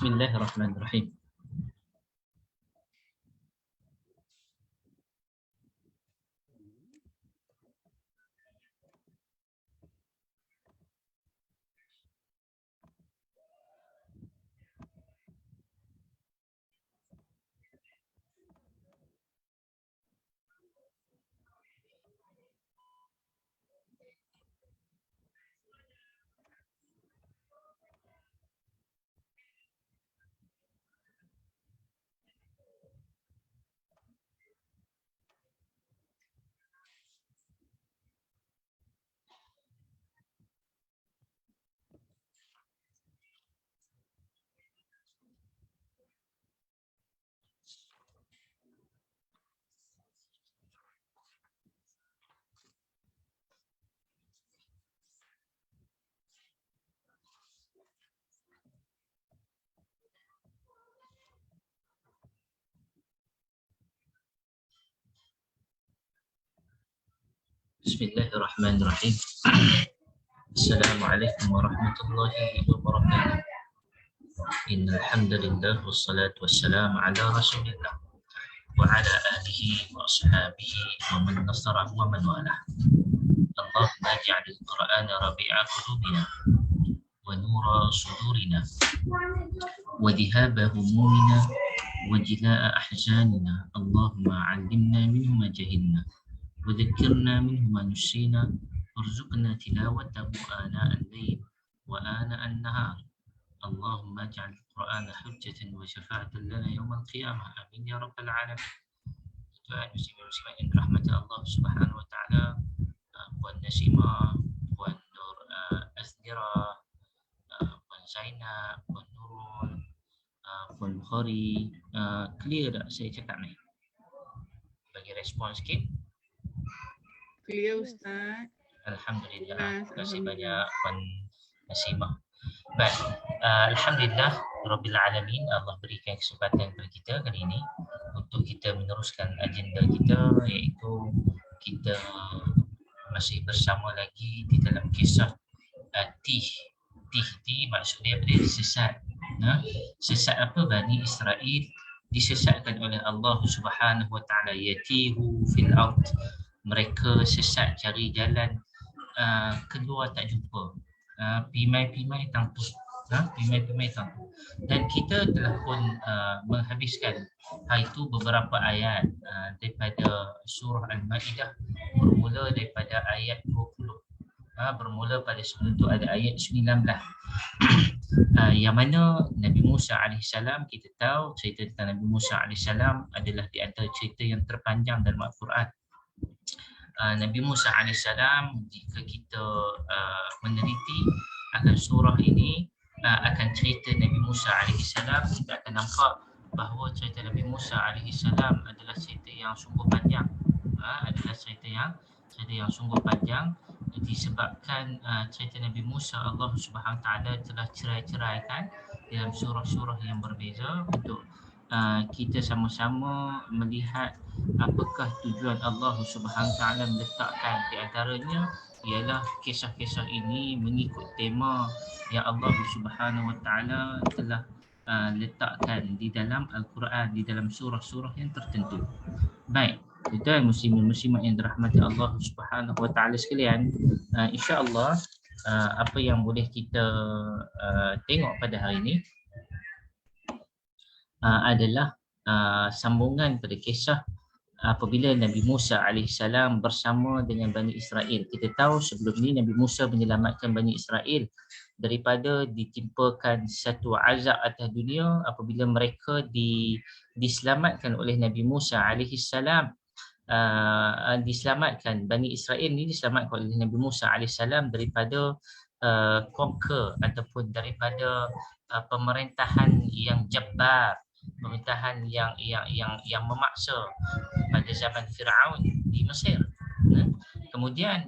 Bismillahirrahmanirrahim. Bismillahirrahmanirrahim. Assalamualaikum warahmatullahi wabarakatuh. Innal hamdalillah wassalatu wassalamu ala Rasulillah wa ala alihi wa ashabihi wa man nasara wa man walah. Allahumma ij'alil Qur'ana rabi'a qulubina wa nura sudurina wa dhihaba humumina wa jilaa ahzanina. Allahumma 'allimna minhu ma jahilna وذكرنا منه ما نسينا وارزقنا تلاوته آناء الليل وآناء النهار. اللهم اجعل القرآن حجة وشفاعة لنا يوم القيامة. آمين يا رب العالمين. Tuhan muslimin yang dirahmati Allah Subhanahu wa taala, Puan Nasimah, Puan Nur Asdira, Puan Zainab, Puan Nurul, Puan Bukhari, clear tak saya cakap ni? Bagi respon sikit. Clear Ustaz. Alhamdulillah. Terima kasih banyak Puan Nasimah. Baik, alhamdulillah rabbil alamin, Allah berikan kesempatan kepada kita kali ini untuk kita meneruskan agenda kita, iaitu kita masih bersama lagi di dalam kisah Tih. Tih maksudnya pada sesat. Sesat apa? Bani Israel disesatkan oleh Allah Subhanahu wa taala. Yatihu fil ard, mereka sesat cari jalan keluar tak jumpa. Pimai-pimai tangtuh. Pimai-pimai tangtuh. Dan kita telah pun menghabiskan itu beberapa ayat daripada surah Al-Ma'idah, bermula daripada ayat 20. Bermula pada sebelum itu ada ayat 19. Yang mana Nabi Musa AS, kita tahu cerita tentang Nabi Musa AS adalah di antara cerita yang terpanjang dalam Al-Quran. Nabi Musa AS, jika kita meneliti akan surah ini, akan cerita Nabi Musa AS, kita akan nampak bahawa cerita Nabi Musa AS adalah cerita yang sungguh panjang. Adalah cerita yang sungguh panjang, disebabkan cerita Nabi Musa, Allah Subhanahu Wa Taala telah cerai-ceraikan dalam surah-surah yang berbeza untuk kita sama-sama melihat apakah tujuan Allah Subhanahu Wa Taala meletakkan. Di antaranya ialah kisah-kisah ini mengikut tema yang Allah Subhanahu Wa Taala telah letakkan di dalam Al-Quran, di dalam surah-surah yang tertentu. Baik, tuan muslimin muslimat yang dirahmati Allah Subhanahu Wa Taala sekalian, insya-Allah apa yang boleh kita tengok pada hari ini adalah sambungan pada kisah apabila Nabi Musa AS bersama dengan Bani Israel. Kita tahu sebelum ini Nabi Musa menyelamatkan Bani Israel daripada ditimpakan satu azab atas dunia apabila mereka diselamatkan oleh Nabi Musa AS. Diselamatkan, Bani Israel ni diselamatkan oleh Nabi Musa AS daripada conquer ataupun daripada pemerintahan yang jabbar, pemerintahan yang memaksa pada zaman Firaun di Mesir. Kemudian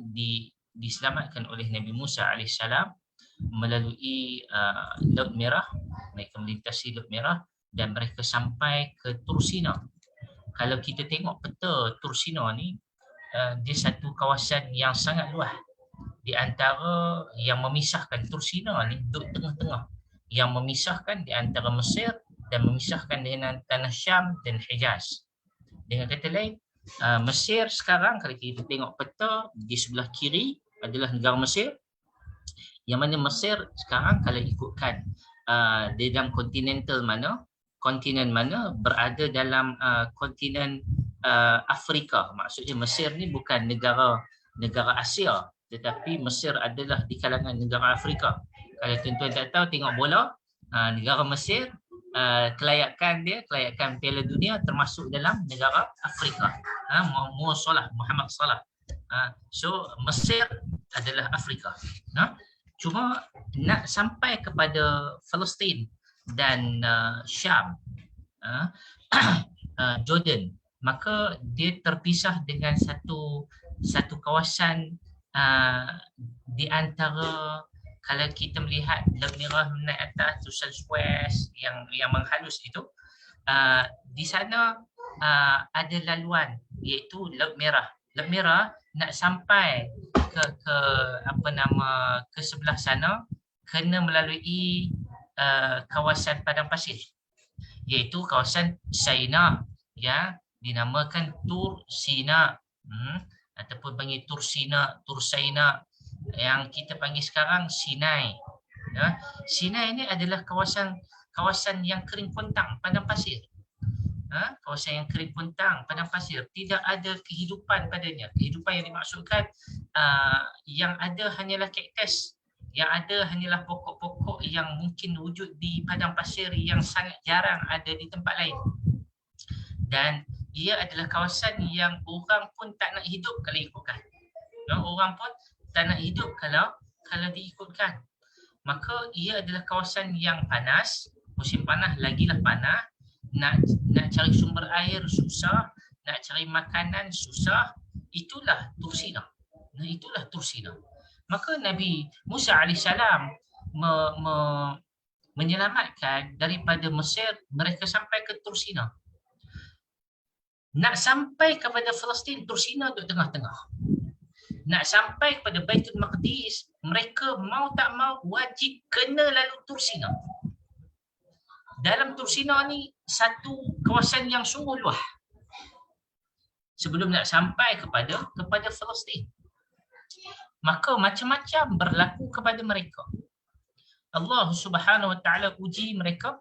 diselamatkan oleh Nabi Musa AS melalui Laut Merah. Mereka melintasi Laut Merah dan mereka sampai ke Tursina. Kalau kita tengok peta Tursina ni, dia satu kawasan yang sangat luas. Di antara yang memisahkan Tursina ni duduk tengah-tengah, yang memisahkan di antara Mesir dan memisahkan dengan tanah Syam dan Hijaz. Dengan kata lain, Mesir sekarang kalau kita tengok peta di sebelah kiri adalah negara Mesir, yang mana Mesir sekarang kalau ikutkan di dalam kontinen mana berada dalam kontinen Afrika. Maksudnya Mesir ni bukan negara Asia, tetapi Mesir adalah di kalangan negara Afrika. Kalau tuan-tuan tak tahu, tengok bola, negara Mesir, kelayakan Piala Dunia termasuk dalam negara Afrika. Muhammad Salah. So Mesir adalah Afrika. Cuma nak sampai kepada Palestin dan Syam, Jordan, maka dia terpisah dengan satu kawasan di antara, kalau kita melihat Laut Merah naik atas, Tusal Suez yang menghalus itu, di sana ada laluan iaitu Laut Merah. Laut Merah nak sampai ke sebelah sana kena melalui kawasan padang pasir, iaitu kawasan Sinai, ya, dinamakan Tur Sina, ataupun panggil Tur Sinai, yang kita panggil sekarang Sinai. Ya, Sinai ini adalah kawasan yang kering kontang, padang pasir. Kawasan yang kering kontang, padang pasir, tidak ada kehidupan padanya. Kehidupan yang dimaksudkan yang ada hanyalah kaktus, yang ada hanyalah pokok-pokok yang mungkin wujud di padang pasir yang sangat jarang ada di tempat lain. Dan ia adalah kawasan yang orang pun tak nak hidup kalau ikutkan. Orang pun tak nak hidup kalau diikutkan. Maka ia adalah kawasan yang panas, musim panas lagilah panas, nak cari sumber air susah, nak cari makanan susah. Itulah Tur Sina. Maka Nabi Musa AS menyelamatkan daripada Mesir, mereka sampai ke Tur Sina. Nak sampai kepada Palestin, Tur Sina duduk tengah-tengah. Nak sampai kepada Baitul Maqdis, mereka mau tak mau wajib kena lalu Tur Sina. Dalam Tur Sina ni satu kawasan yang sungguh luas sebelum nak sampai kepada Palestin. Maka macam-macam berlaku kepada mereka. Allah Subhanahu Wa Taala uji mereka,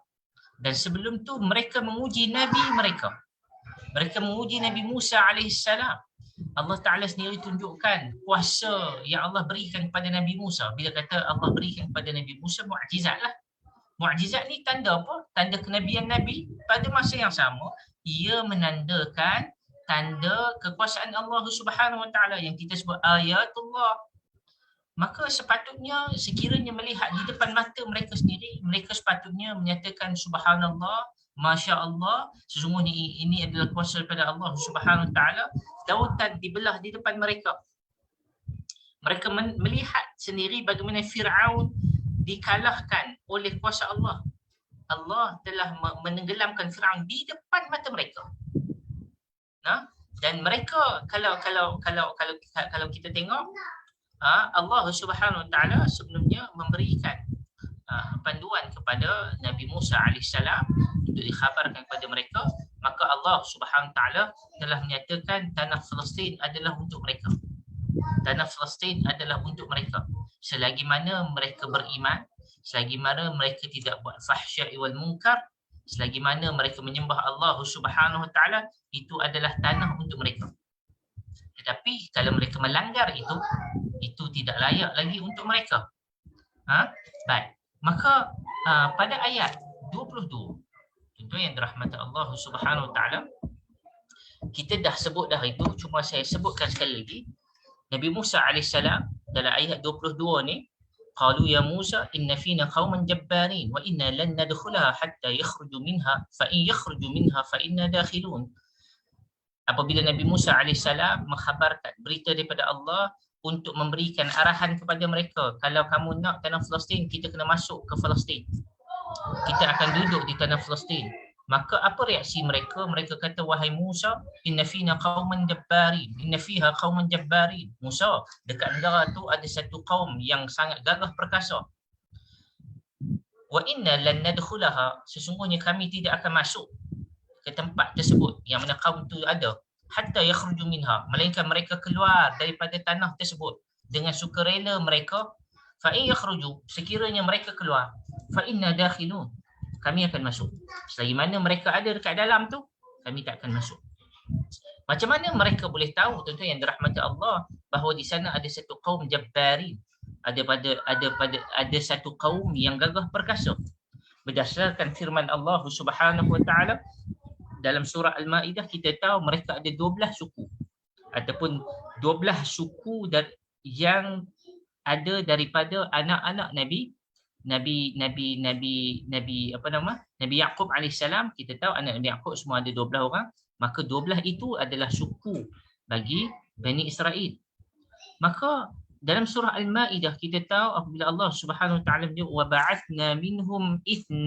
dan sebelum tu mereka menguji Nabi mereka. Mereka menguji Nabi Musa alaihissalam. Allah Ta'ala sendiri tunjukkan kuasa yang Allah berikan kepada Nabi Musa. Bila kata Allah berikan kepada Nabi Musa, mukjizat lah. Mukjizat ni tanda apa? Tanda kenabian Nabi. Pada masa yang sama, ia menandakan tanda kekuasaan Allah Subhanahu Wa Taala yang kita sebut ayatullah. Maka sepatutnya sekiranya melihat di depan mata mereka sendiri, mereka sepatutnya menyatakan subhanallah, Masya Allah, sesungguhnya ini adalah kuasa daripada Allah Subhanahu Wa Taala. Lautan dibelah di depan mereka. Mereka melihat sendiri bagaimana Fir'aun dikalahkan oleh kuasa Allah. Allah telah menenggelamkan Fir'aun di depan mata mereka. Dan mereka kalau kita tengok, Allah Subhanahu Wa Taala sebelumnya memberikan panduan kepada Nabi Musa alaihissalam untuk dikhabarkan kepada mereka, maka Allah Subhanahu Wa Taala telah menyatakan tanah Palestin adalah untuk mereka. Tanah Palestin adalah untuk mereka. Selagi mana mereka beriman, selagi mana mereka tidak buat fahsya wal munkar, selagi mana mereka menyembah Allah Subhanahu Wa Taala, itu adalah tanah untuk mereka. Tetapi kalau mereka melanggar itu tidak layak lagi untuk mereka. Baik. Maka pada ayat 22, tentu yang dirahmati Allah Subhanahu Wa Taala, kita dah sebut dah itu, cuma saya sebutkan sekali lagi. Nabi Musa alaihissalam dalam ayat 22 ni, qalu ya Musa inna fina qauman jabbarin wa inna lan nadkhulaha hatta yakhruju minha fa in yakhruju minha fa inna dakhilun. Apabila Nabi Musa alaihissalam mengkhabarkan berita daripada Allah untuk memberikan arahan kepada mereka, kalau kamu nak tanah Palestin, kita kena masuk ke Palestin, kita akan duduk di tanah Palestin. Maka apa reaksi mereka? Mereka kata, wahai Musa, inna fina qauman jabbarin, inna fiha qauman jabbarin. Musa, dekat negara tu ada satu kaum yang sangat gagah perkasa. wa inna lan nadkhulaha, sesungguhnya kami tidak akan masuk ke tempat tersebut yang mana kaum itu ada, hatta yakhruju minha, melainkan mereka keluar daripada tanah tersebut dengan sukarela mereka. Fa in yakhruju, sekiranya mereka keluar, fa inna dakhilun, kami akan masuk. Selagi mana mereka ada dekat dalam tu, kami tak akan masuk. Macam mana mereka boleh tahu, tuan-tuan yang dirahmati Allah, bahawa di sana ada satu kaum jabbarin, ada satu kaum yang gagah perkasa? Berdasarkan firman Allah Subhanahu wa taala dalam surah Al-Maidah, kita tahu mereka ada 12 suku ataupun 12 suku yang ada daripada anak-anak Nabi Yaqub alaihissalam. Kita tahu anak Nabi Yaqub semua ada 12 orang, maka 12 itu adalah suku bagi Bani Israel. Maka dalam surah Al-Maidah kita tahu apabila Allah Subhanahu wa taala menyebut wa ba'athna minhum 12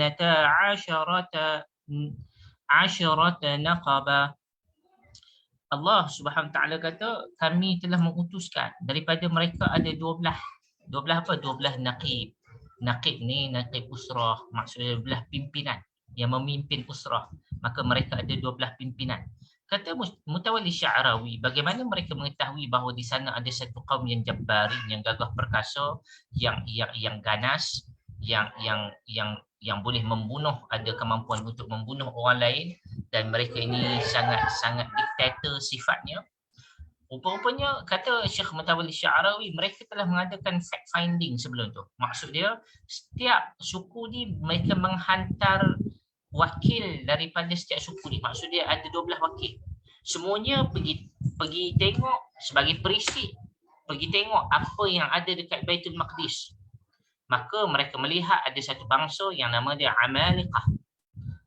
naqaba, Allah Subhanahu wa taala kata kami telah mengutuskan daripada mereka ada 12 apa? 12 naqib. Naqib ni naqib usrah, maksudnya 12 pimpinan yang memimpin usrah. Maka mereka ada 12 pimpinan. Kata Mutawalli Sya'rawi, bagaimana mereka mengetahui bahawa di sana ada satu kaum yang jabbarin, yang gagah perkasa, yang ganas, yang boleh membunuh, ada kemampuan untuk membunuh orang lain, dan mereka ini sangat diktator sifatnya. Rupa-rupanya kata Syekh Mutawalli Sya'rawi, mereka telah mengadakan fact finding sebelum tu. Maksud dia, setiap suku ni mereka menghantar wakil daripada setiap suku ni. Maksud dia ada 12 wakil. Semuanya pergi tengok sebagai perisik, pergi tengok apa yang ada dekat Baitul Maqdis. Maka mereka melihat ada satu bangsa yang nama dia Amaliqah.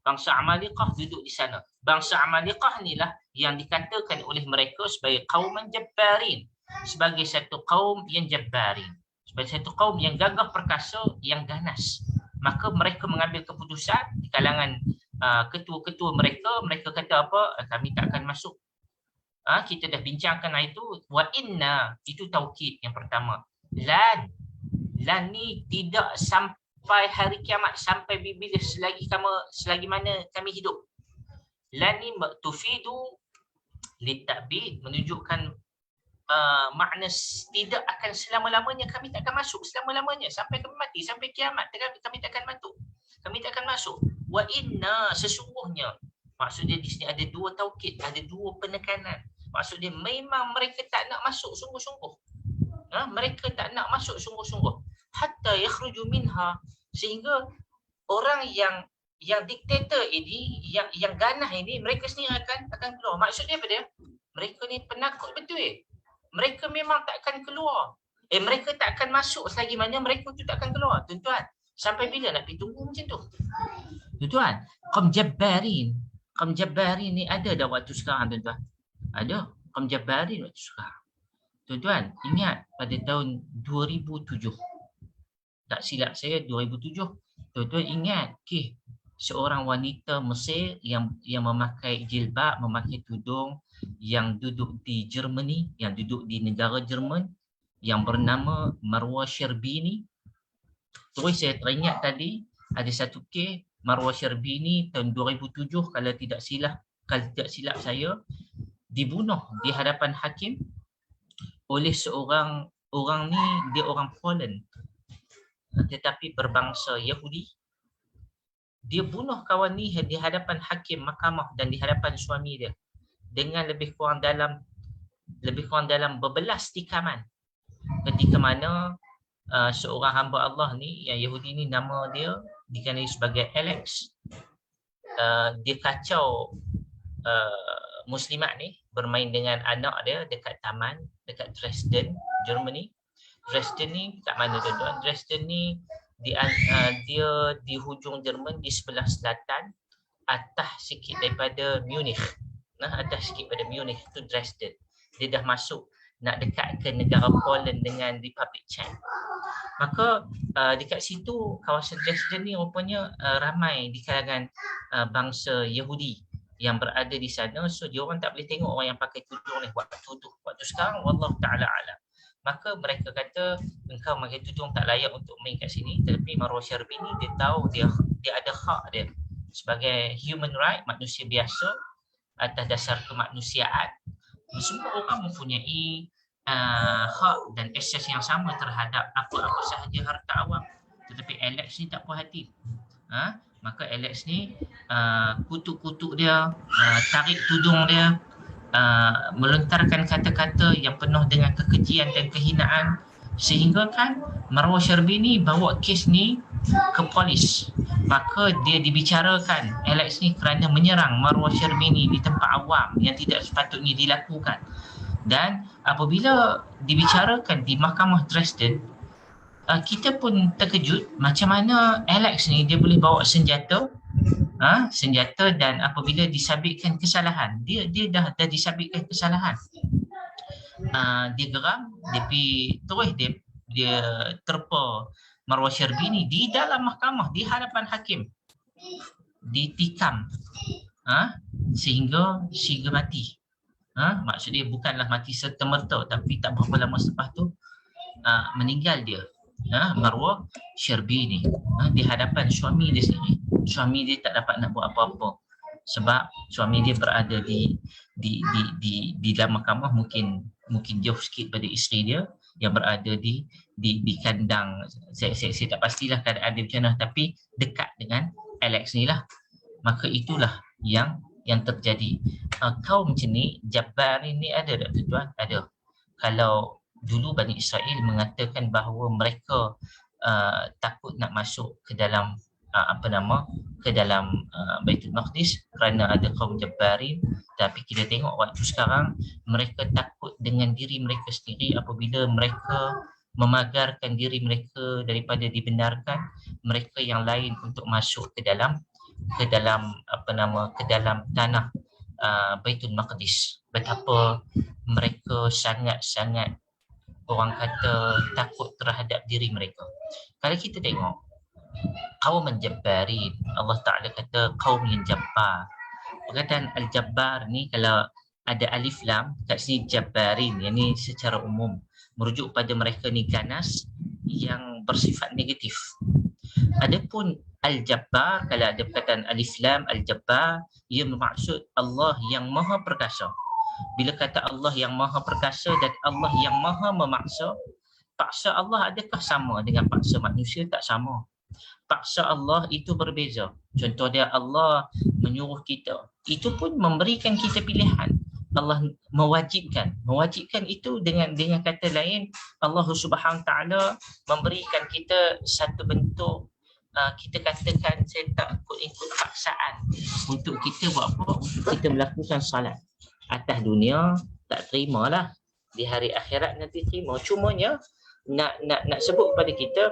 Bangsa Amaliqah duduk di sana. Bangsa Amaliqah inilah yang dikatakan oleh mereka sebagai kauman jabbarin, sebagai satu kaum yang jabbarin, sebagai satu kaum yang gagah perkasa, yang ganas. Maka mereka mengambil keputusan di kalangan ketua-ketua mereka kata apa? Kami tak akan masuk. Kita dah bincangkan itu. Wa inna, itu taukid yang pertama. Lan ni tidak sampai hari kiamat, sampai bila selagi mana kami hidup. Lan ni tufidu litabid, menunjukkan makna tidak akan selama-lamanya, kami tak akan masuk selama-lamanya sampai kami mati, sampai kiamat kami tak akan masuk. Kami tak akan masuk. Wa inna, sesungguhnya. Maksudnya di sini ada dua taukid, ada dua penekanan. Maksudnya memang mereka tak nak masuk sungguh-sungguh. Mereka tak nak masuk sungguh-sungguh. Hatta yakhruju minha, sehingga orang yang diktator ini, yang ganas ini, mereka sendiri akan keluar. Maksudnya apa dia? Mereka ni penakut betul. Mereka memang tak akan keluar. Mereka tak akan masuk selagi mana mereka tu tak akan keluar. Tuan-tuan, sampai bila nak pergi tunggu macam tu? Tuan-tuan, kaum jabbarin ni ada dah waktu sekarang, tuan-tuan. Ada kaum jabbarin waktu sekarang. Tuan-tuan, ingat pada tahun 2007. Tak silap saya 2007. Tuan-tuan ingat seorang wanita Mesir yang memakai jilbab, memakai tudung, yang duduk di Germany, yang duduk di negara Jerman, yang bernama Marwa Sherbini. Terus saya teringat tadi ada satu kes Marwa Sherbini tahun 2007 kalau tidak silap saya, dibunuh di hadapan hakim oleh seorang ni, dia orang Poland tetapi berbangsa Yahudi. Dia bunuh kawan ni di hadapan hakim mahkamah dan di hadapan suami dia dengan lebih kurang dalam berbelas tikaman. Ketika mana seorang hamba Allah ni, yang Yahudi ni, nama dia dikenali sebagai Alex, dia kacau muslimat ni bermain dengan anak dia dekat taman dekat Dresden, Germany. Dresden ni kat mana tuan-tuan? Dresden ni dia di hujung Jerman, di sebelah selatan, atas sikit daripada Munich. Atas sikit pada Munich tu Dresden. Dia dah masuk nak dekat ke negara Poland dengan Republic Czech. Maka dekat situ kawasan Dresden ni rupanya ramai di kalangan bangsa Yahudi yang berada di sana. So dia orang tak boleh tengok orang yang pakai tudung ni waktu sekarang, wallahu taala alam. maka mereka kata engkau pakai tudung tak layak untuk main kat sini. Tetapi Marwah Syarbini dia tahu dia ada hak dia sebagai human right, manusia biasa atas dasar kemanusiaan. Semua orang mempunyai hak dan akses yang sama terhadap apa-apa sahaja harta awam. Tetapi Alex ni tak puas hati. Maka Alex ni kutuk-kutuk dia, tarik tudung dia, melontarkan kata-kata yang penuh dengan kekejian dan kehinaan, sehingga kan Marwah Syarbini bawa kes ni ke polis. Maka dia dibicarakan Alex ni kerana menyerang Marwah Syarbini di tempat awam yang tidak sepatutnya dilakukan. Dan apabila dibicarakan di Mahkamah Dresden, kita pun terkejut macam mana Alex ni dia boleh bawa senjata, dan apabila disabitkan kesalahan, dia dah disabitkan kesalahan, dia geram, dia pergi terus dia terpa Marwah Syarbini di dalam mahkamah, di hadapan hakim, ditikam sehingga mati. Maksudnya bukanlah mati serta-merta, tapi tak berapa lama selepas tu meninggal dia, Marwah Syarbini, di hadapan suami dia sendiri. Suami dia tak dapat nak buat apa-apa sebab suami dia berada di dalam mahkamah, mungkin jauh sikit pada isteri dia yang berada di kandang. Saya tak pastilah keadaan dia macam mana, tapi dekat dengan Alex ni lah. Maka itulah yang terjadi. Kaum macam ni, Jabbarin ni ada tak tuan? Ada. Kalau dulu Bani Israel mengatakan bahawa mereka takut nak masuk ke dalam ke dalam Baitul Maqdis kerana ada kaum Jabbarin, tapi kita tengok waktu sekarang mereka takut dengan diri mereka sendiri apabila mereka memagarkan diri mereka daripada dibenarkan mereka yang lain untuk masuk ke dalam tanah Baitul Maqdis. Betapa mereka sangat-sangat, orang kata, takut terhadap diri mereka. Kalau kita tengok kaum Jabbarin, Allah Ta'ala kata kaum yang jabbar. Perkataan Al-Jabbar ni kalau ada alif lam kat sini, Jabbarin, yang ni secara umum merujuk pada mereka ni ganas yang bersifat negatif. Adapun Al-Jabbar, kalau ada perkataan alif lam Al-Jabbar, ia bermaksud Allah yang maha perkasa. Bila kata Allah yang maha perkasa dan Allah yang maha memaksa, paksa Allah adakah sama dengan paksa manusia? Tak sama. Paksa Allah itu berbeza. Contoh dia, Allah menyuruh kita, itu pun memberikan kita pilihan. Allah mewajibkan itu dengan kata lain, Allah Subhanahu Taala memberikan kita satu bentuk, kita katakan, saya tak ikut paksaan untuk kita buat apa? Untuk kita melakukan salat. Atas dunia tak terimalah, di hari akhirat nanti terima. Cumanya nak sebut kepada kita,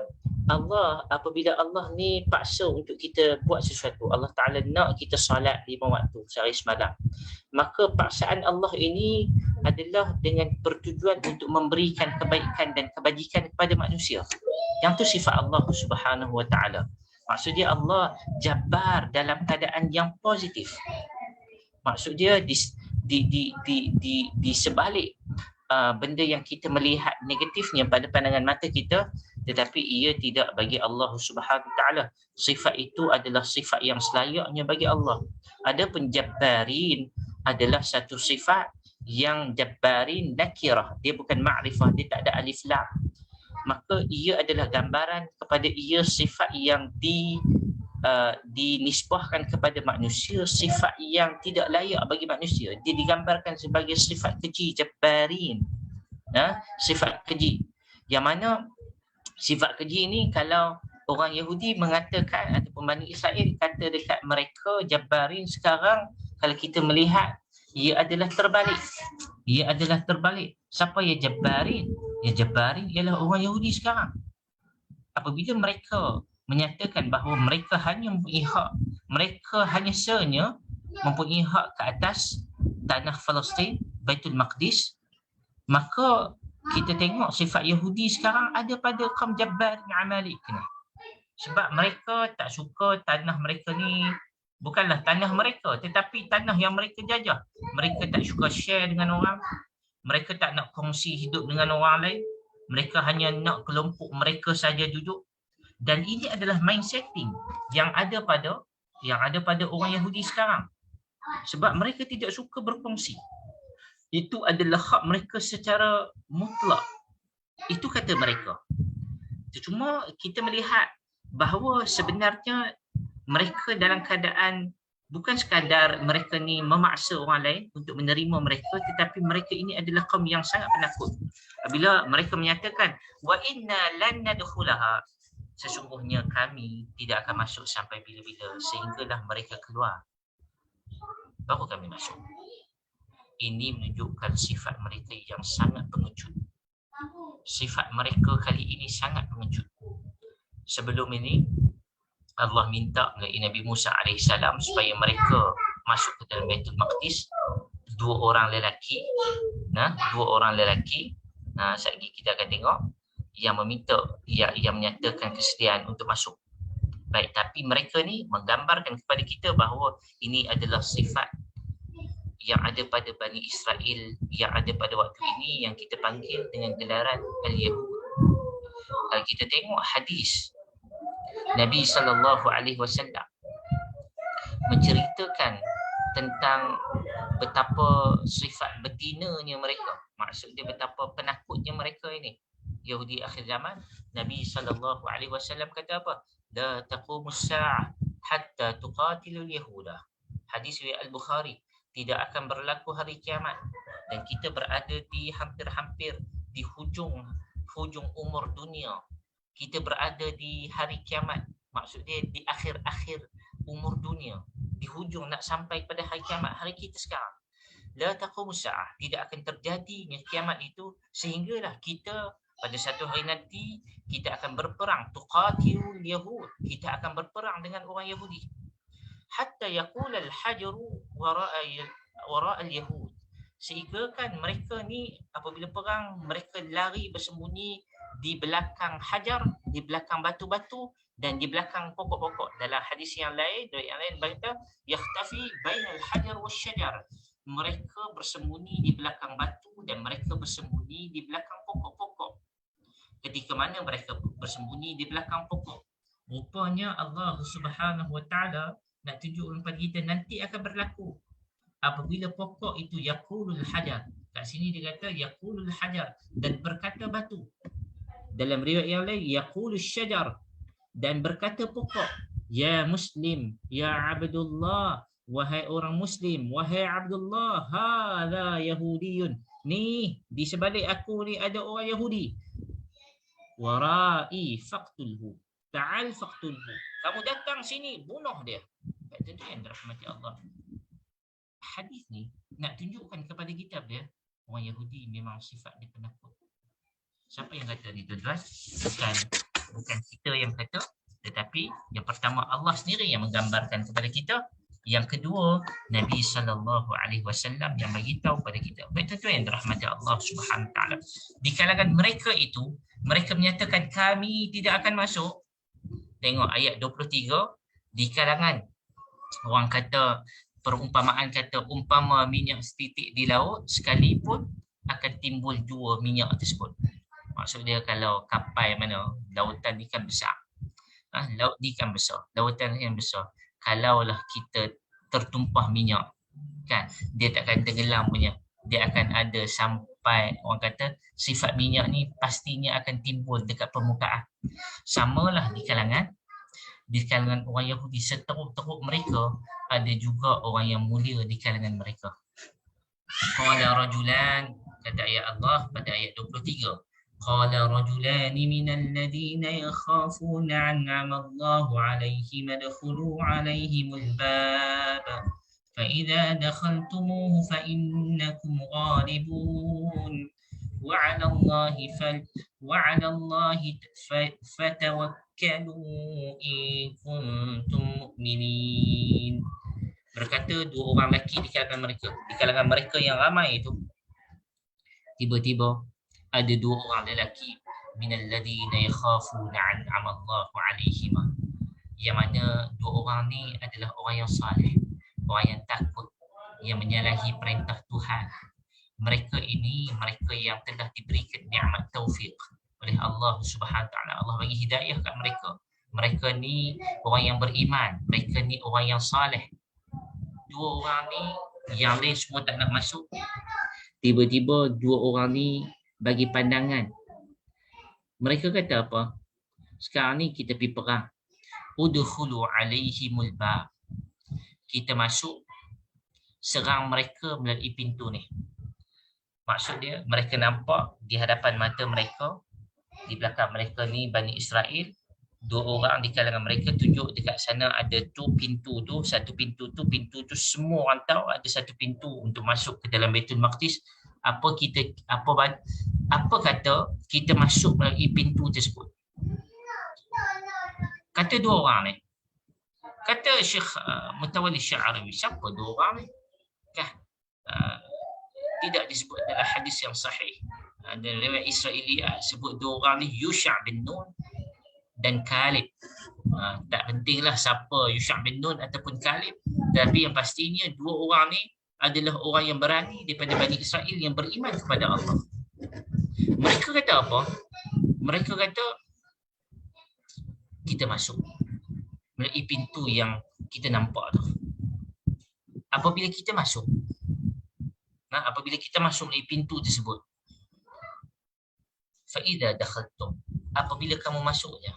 Allah, apabila Allah ni paksa untuk kita buat sesuatu, Allah Ta'ala nak kita salat 5 waktu sehari semalam, maka paksaan Allah ini adalah dengan bertujuan untuk memberikan kebaikan dan kebajikan kepada manusia. Yang tu sifat Allah Subhanahu Wa Ta'ala. Maksudnya Allah Jabbar dalam keadaan yang positif. Maksud dia di sebalik benda yang kita melihat negatifnya pada pandangan mata kita, tetapi ia tidak bagi Allah Subhanahu Taala. Sifat itu adalah sifat yang selayaknya bagi Allah. Adapun Jabbarin adalah satu sifat yang Jabbarin nakirah, dia bukan ma'rifah, dia tak ada alif lam. Maka ia adalah gambaran kepada ia sifat yang dinisbahkan kepada manusia, sifat yang tidak layak bagi manusia. Dia digambarkan sebagai sifat keji, Jabbarin, sifat keji. Yang mana sifat keji ni, kalau orang Yahudi mengatakan ataupun Bani Israel kata dekat mereka Jabbarin, sekarang kalau kita melihat, ia adalah terbalik. Siapa yang Jabbarin? Yang Jabbarin ialah orang Yahudi sekarang. Apabila mereka menyatakan bahawa mereka hanya mempunyai hak, mereka hanya senya mempunyai hak ke atas tanah Palestin, Baitul Maqdis, maka kita tengok sifat Yahudi sekarang ada pada kaum Jabbar bin Amalik ni. Sebab mereka tak suka tanah mereka ni, bukanlah tanah mereka, tetapi tanah yang mereka jajah. Mereka tak suka share dengan orang, mereka tak nak kongsi hidup dengan orang lain. Mereka hanya nak kelompok mereka saja duduk. Dan ini adalah mindsetting yang ada pada orang Yahudi sekarang. Sebab mereka tidak suka berkongsi. Itu adalah hak mereka secara mutlak. Itu kata mereka. Cuma kita melihat bahawa sebenarnya mereka dalam keadaan bukan sekadar mereka ni memaksa orang lain untuk menerima mereka, tetapi mereka ini adalah kaum yang sangat penakut. Apabila mereka menyatakan wa inna lan nadkhulaha, sesungguhnya kami tidak akan masuk sampai bila-bila, sehinggalah mereka keluar baru kami masuk. Ini menunjukkan sifat mereka yang sangat pengecut. Sifat mereka kali ini sangat pengecut. Sebelum ini Allah minta melalui Nabi Musa AS supaya mereka masuk ke dalam Baitul Maqdis, dua orang lelaki. Sekejap kita akan tengok yang meminta, yang menyatakan kesediaan untuk masuk. Baik, tapi mereka ni menggambarkan kepada kita bahawa ini adalah sifat yang ada pada Bani Israel yang ada pada waktu ini, yang kita panggil dengan gelaran Al-Yahud. Kalau kita tengok hadis Nabi SAW menceritakan tentang betapa sifat betinanya mereka, maksudnya betapa penakutnya mereka ini, Yahudi akhir zaman. Nabi SAW kata apa? La taqumus sa'ah hatta tuqatilul yahuda. Hadis riwayat Al-Bukhari. Tidak akan berlaku hari kiamat, dan kita berada di hampir-hampir di hujung umur dunia. Kita berada di hari kiamat, maksudnya di akhir-akhir umur dunia, di hujung nak sampai pada hari kiamat, hari kita sekarang. La taqumus sa'ah, tidak akan terjadinya kiamat itu, sehinggalah kita pada satu hari nanti kita akan berperang, tuqatilul yahud, kita akan berperang dengan orang Yahudi. Hatta yaqul al-hajaru wara' al-yahud, sehingga kan mereka ni apabila perang mereka lari bersembunyi di belakang hajar, di belakang batu-batu dan di belakang pokok-pokok. Dalam hadis yang lain berkata yakhtafi bainal hajar wasyajar, mereka bersembunyi di belakang batu dan mereka bersembunyi di belakang pokok-pokok. Ketika mana mereka bersembunyi di belakang pokok, rupanya Allah Subhanahu wa taala nak tunjuk kepada kita nanti akan berlaku apabila pokok itu yaqulul hajar. Kat sini dia kata yaqulul hajar, dan berkata batu. Dalam riwayat yang lain yaqulul syajar, dan berkata pokok, ya muslim, ya abdullah, wahai orang muslim, wahai Abdullah, hadza yahudiyun, ni di sebalik aku ni ada orang Yahudi. Warai faqtulhu, ta'al faqtulhu, kamu datang sini bunuh dia. Tentu yang dirahmati Allah. Hadis ni nak tunjukkan kepada kita dia, orang Yahudi memang sifat dia penakut. Siapa yang kata ni tuan-tuan? Bukan kita yang kata, tetapi yang pertama Allah sendiri yang menggambarkan kepada kita. Yang kedua, Nabi SAW yang beritahu kepada kita. Baik tuan-tuan yang dirahmati Allah Subhanahu taala. Di kalangan mereka itu, mereka menyatakan kami tidak akan masuk. Tengok ayat 23, di kalangan orang kata, perumpamaan kata umpama minyak setitik di laut, sekalipun akan timbul dua minyak tersebut. Maksudnya kalau kapal mana, lautan ikan besar, laut ikan besar, lautan ikan besar, kalaulah kita tertumpah minyak, kan, dia takkan tenggelam punya, dia akan ada sampai, orang kata sifat minyak ni pastinya akan timbul dekat permukaan. Samalah di kalangan orang Yahudi, seteruk-teruk mereka, ada juga orang yang mulia di kalangan mereka. Qala rajulan, kata ayat Allah pada ayat 23. Qala rajulani minal ladina yakhafuna an'ama Allahu alaihim adkhulu alaihimul bab fa idza dakhaltumuhu fa innakum ghalibun wa 'ala Allahi fatawakkalu in kuntum mu'minin. Berkata dua orang lelaki di kalangan mereka yang ramai itu, tiba-tiba ada dua orang lelaki minal ladina yakhafuna an'ama Allahu alaihim, yang mana dua orang ni adalah orang yang saleh, orang yang takut, yang menyalahi perintah Tuhan. Mereka ini mereka yang telah diberikan nikmat taufik, oleh Allah Subhanahu Wa Taala. Allah bagi hidayah kat mereka. Mereka ni orang yang beriman, mereka ni orang yang saleh. Dua orang ni yang lain semua tak nak masuk. Tiba-tiba dua orang ni bagi pandangan. Mereka kata apa? Sekarang ni kita pergi perang. Udkhulu alaihimul bab. Kita masuk, serang mereka melalui pintu ni. Maksud dia, mereka nampak di hadapan mata mereka, di belakang mereka ni Bani Israel, dua orang di kalangan mereka tunjuk dekat sana ada tu pintu tu, satu pintu tu semua orang tahu ada satu pintu untuk masuk ke dalam Baitul Maqdis. Apa kata kita masuk melalui pintu tersebut? Kata dua orang ni. Kata Syekh Mutawalli Sya'arawi, siapa dua orang ni? Tidak disebut dalam hadis yang sahih. Ada riwayat Israiliyat sebut dua orang ni Yusha' bin Nun dan Kalib. Tak pentinglah siapa Yusha' bin Nun ataupun Kalib, tapi yang pastinya dua orang ni adalah orang yang berani daripada Bani Israel yang beriman kepada Allah. Mereka kata apa? Mereka kata kita masuk melalui pintu yang kita nampak tu. Apabila kita masuk melalui pintu tersebut, fa'idha dakhaltum, apabila kamu masuknya,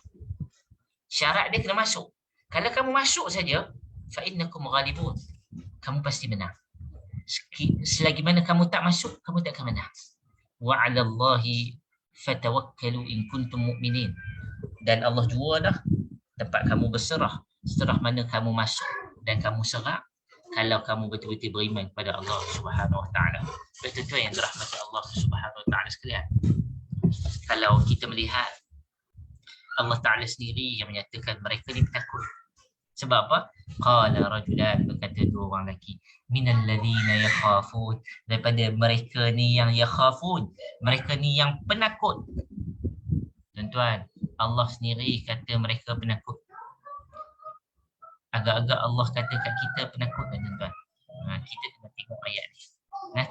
syarat dia kena masuk. Kalau kamu masuk saja, fa'innakum ghalibun, kamu pasti menang. Selagi mana kamu tak masuk, kamu tak akan menang. Wa 'ala Allahi fatawakkalu in kuntum mu'minin. Dan Allah jua dah tempat kamu berserah setelah mana kamu masuk dan kamu serang, kalau kamu betul-betul beriman kepada Allah Subhanahu Wa Taala. Betul-betul yang dirahmati Allah Subhanahu Wa Taala sekalian. Kalau kita melihat Allah Taala sendiri yang menyatakan mereka ni penakut. Sebab apa? Qala rajulan, berkata dua orang lelaki, minal ladzina yakhafun, daripada mereka ni yang yakhafun, mereka ni yang penakut. Tuan-tuan, Allah sendiri kata mereka penakut. Agak-agak Allah kata kat kita penakut kan tuan-tuan. Kita kena tengok ayat ni.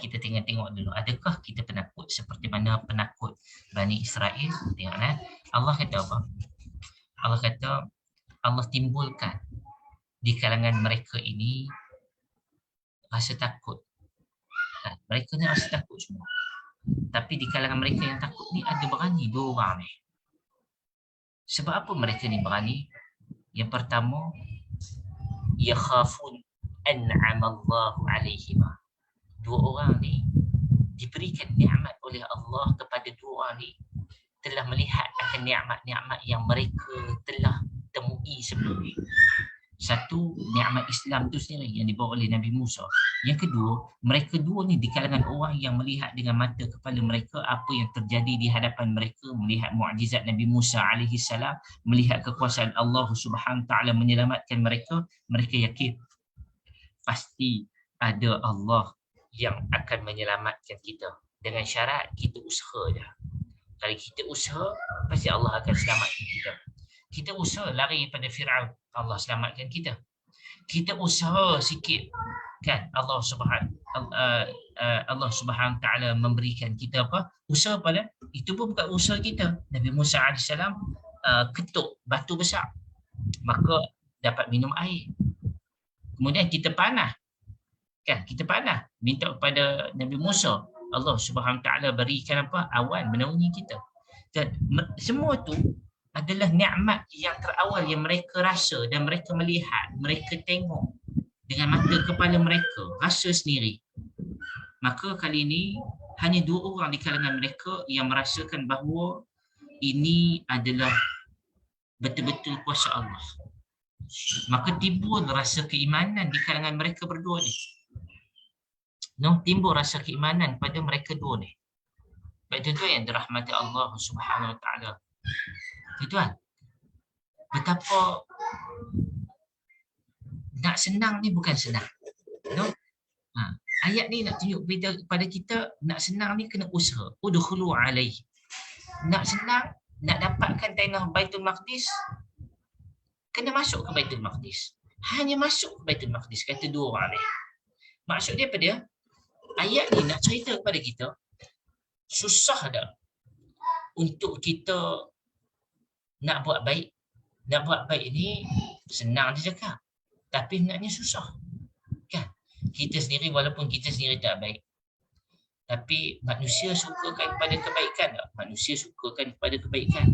Kita tengok dulu, adakah kita penakut seperti mana penakut Bani Israel? Tengok Allah kata apa? Allah kata Allah timbulkan di kalangan mereka ini rasa takut. Mereka ni rasa takut semua. Tapi di kalangan mereka yang takut ni ada berani dua orang ni. Sebab apa mereka ni berani? Yang pertama, yakhafun an'amallahu alaihima. Dua orang ni diberikan nikmat oleh Allah kepada dua orang ni, telah melihat akan nikmat-nikmat yang mereka telah temui sebelum ini. Satu, nikmat Islam tu sendiri yang dibawa oleh Nabi Musa. Yang kedua, mereka dua ni di kalangan orang yang melihat dengan mata kepala mereka apa yang terjadi di hadapan mereka, melihat mukjizat Nabi Musa alaihi salam, melihat kekuasaan Allah Subhanahu Taala menyelamatkan mereka. Mereka yakin pasti ada Allah yang akan menyelamatkan kita. Dengan syarat kita usaha je. Kalau kita usaha, pasti Allah akan selamatkan kita. Kita usaha lari daripada Fir'aun, Allah selamatkan kita. Kita usaha sikit, kan, Allah Subhanahu Taala memberikan kita apa? Usaha pada itu pun bukan usaha kita. Nabi Musa AS ketuk batu besar, maka dapat minum air. Kemudian kita panah, kan, kita panah, minta kepada Nabi Musa, Allah Subhanahu Taala berikan apa? Awan menaungi kita. Dan semua tu adalah nikmat yang terawal yang mereka rasa dan mereka melihat, mereka tengok dengan mata kepala mereka, rasa sendiri. Maka kali ini hanya dua orang di kalangan mereka yang merasakan bahawa ini adalah betul-betul kuasa Allah. Maka timbul rasa keimanan di kalangan mereka berdua ni. Timbul rasa keimanan pada mereka dua ni. Betul-betul yang dirahmati Allah Subhanahu Wa Taala. Tuan-tuan, betapa nak senang ni bukan senang. Ayat ni nak tunjuk pada kita, nak senang ni kena usaha. Udkhulu alaihi. Nak senang, nak dapatkan tanah Baitul Maqdis, kena masuk ke Baitul Maqdis. Hanya masuk ke Baitul Maqdis, kata dua orang ni. Maksud dia apa dia? Ayat ni nak cerita kepada kita, susah dah untuk kita nak buat baik. Nak buat baik ni senang dia cakap, tapi naknya susah. Kan? Kita sendiri walaupun kita sendiri tak baik, tapi manusia sukakan kepada kebaikan tak? Manusia sukakan kepada kebaikan.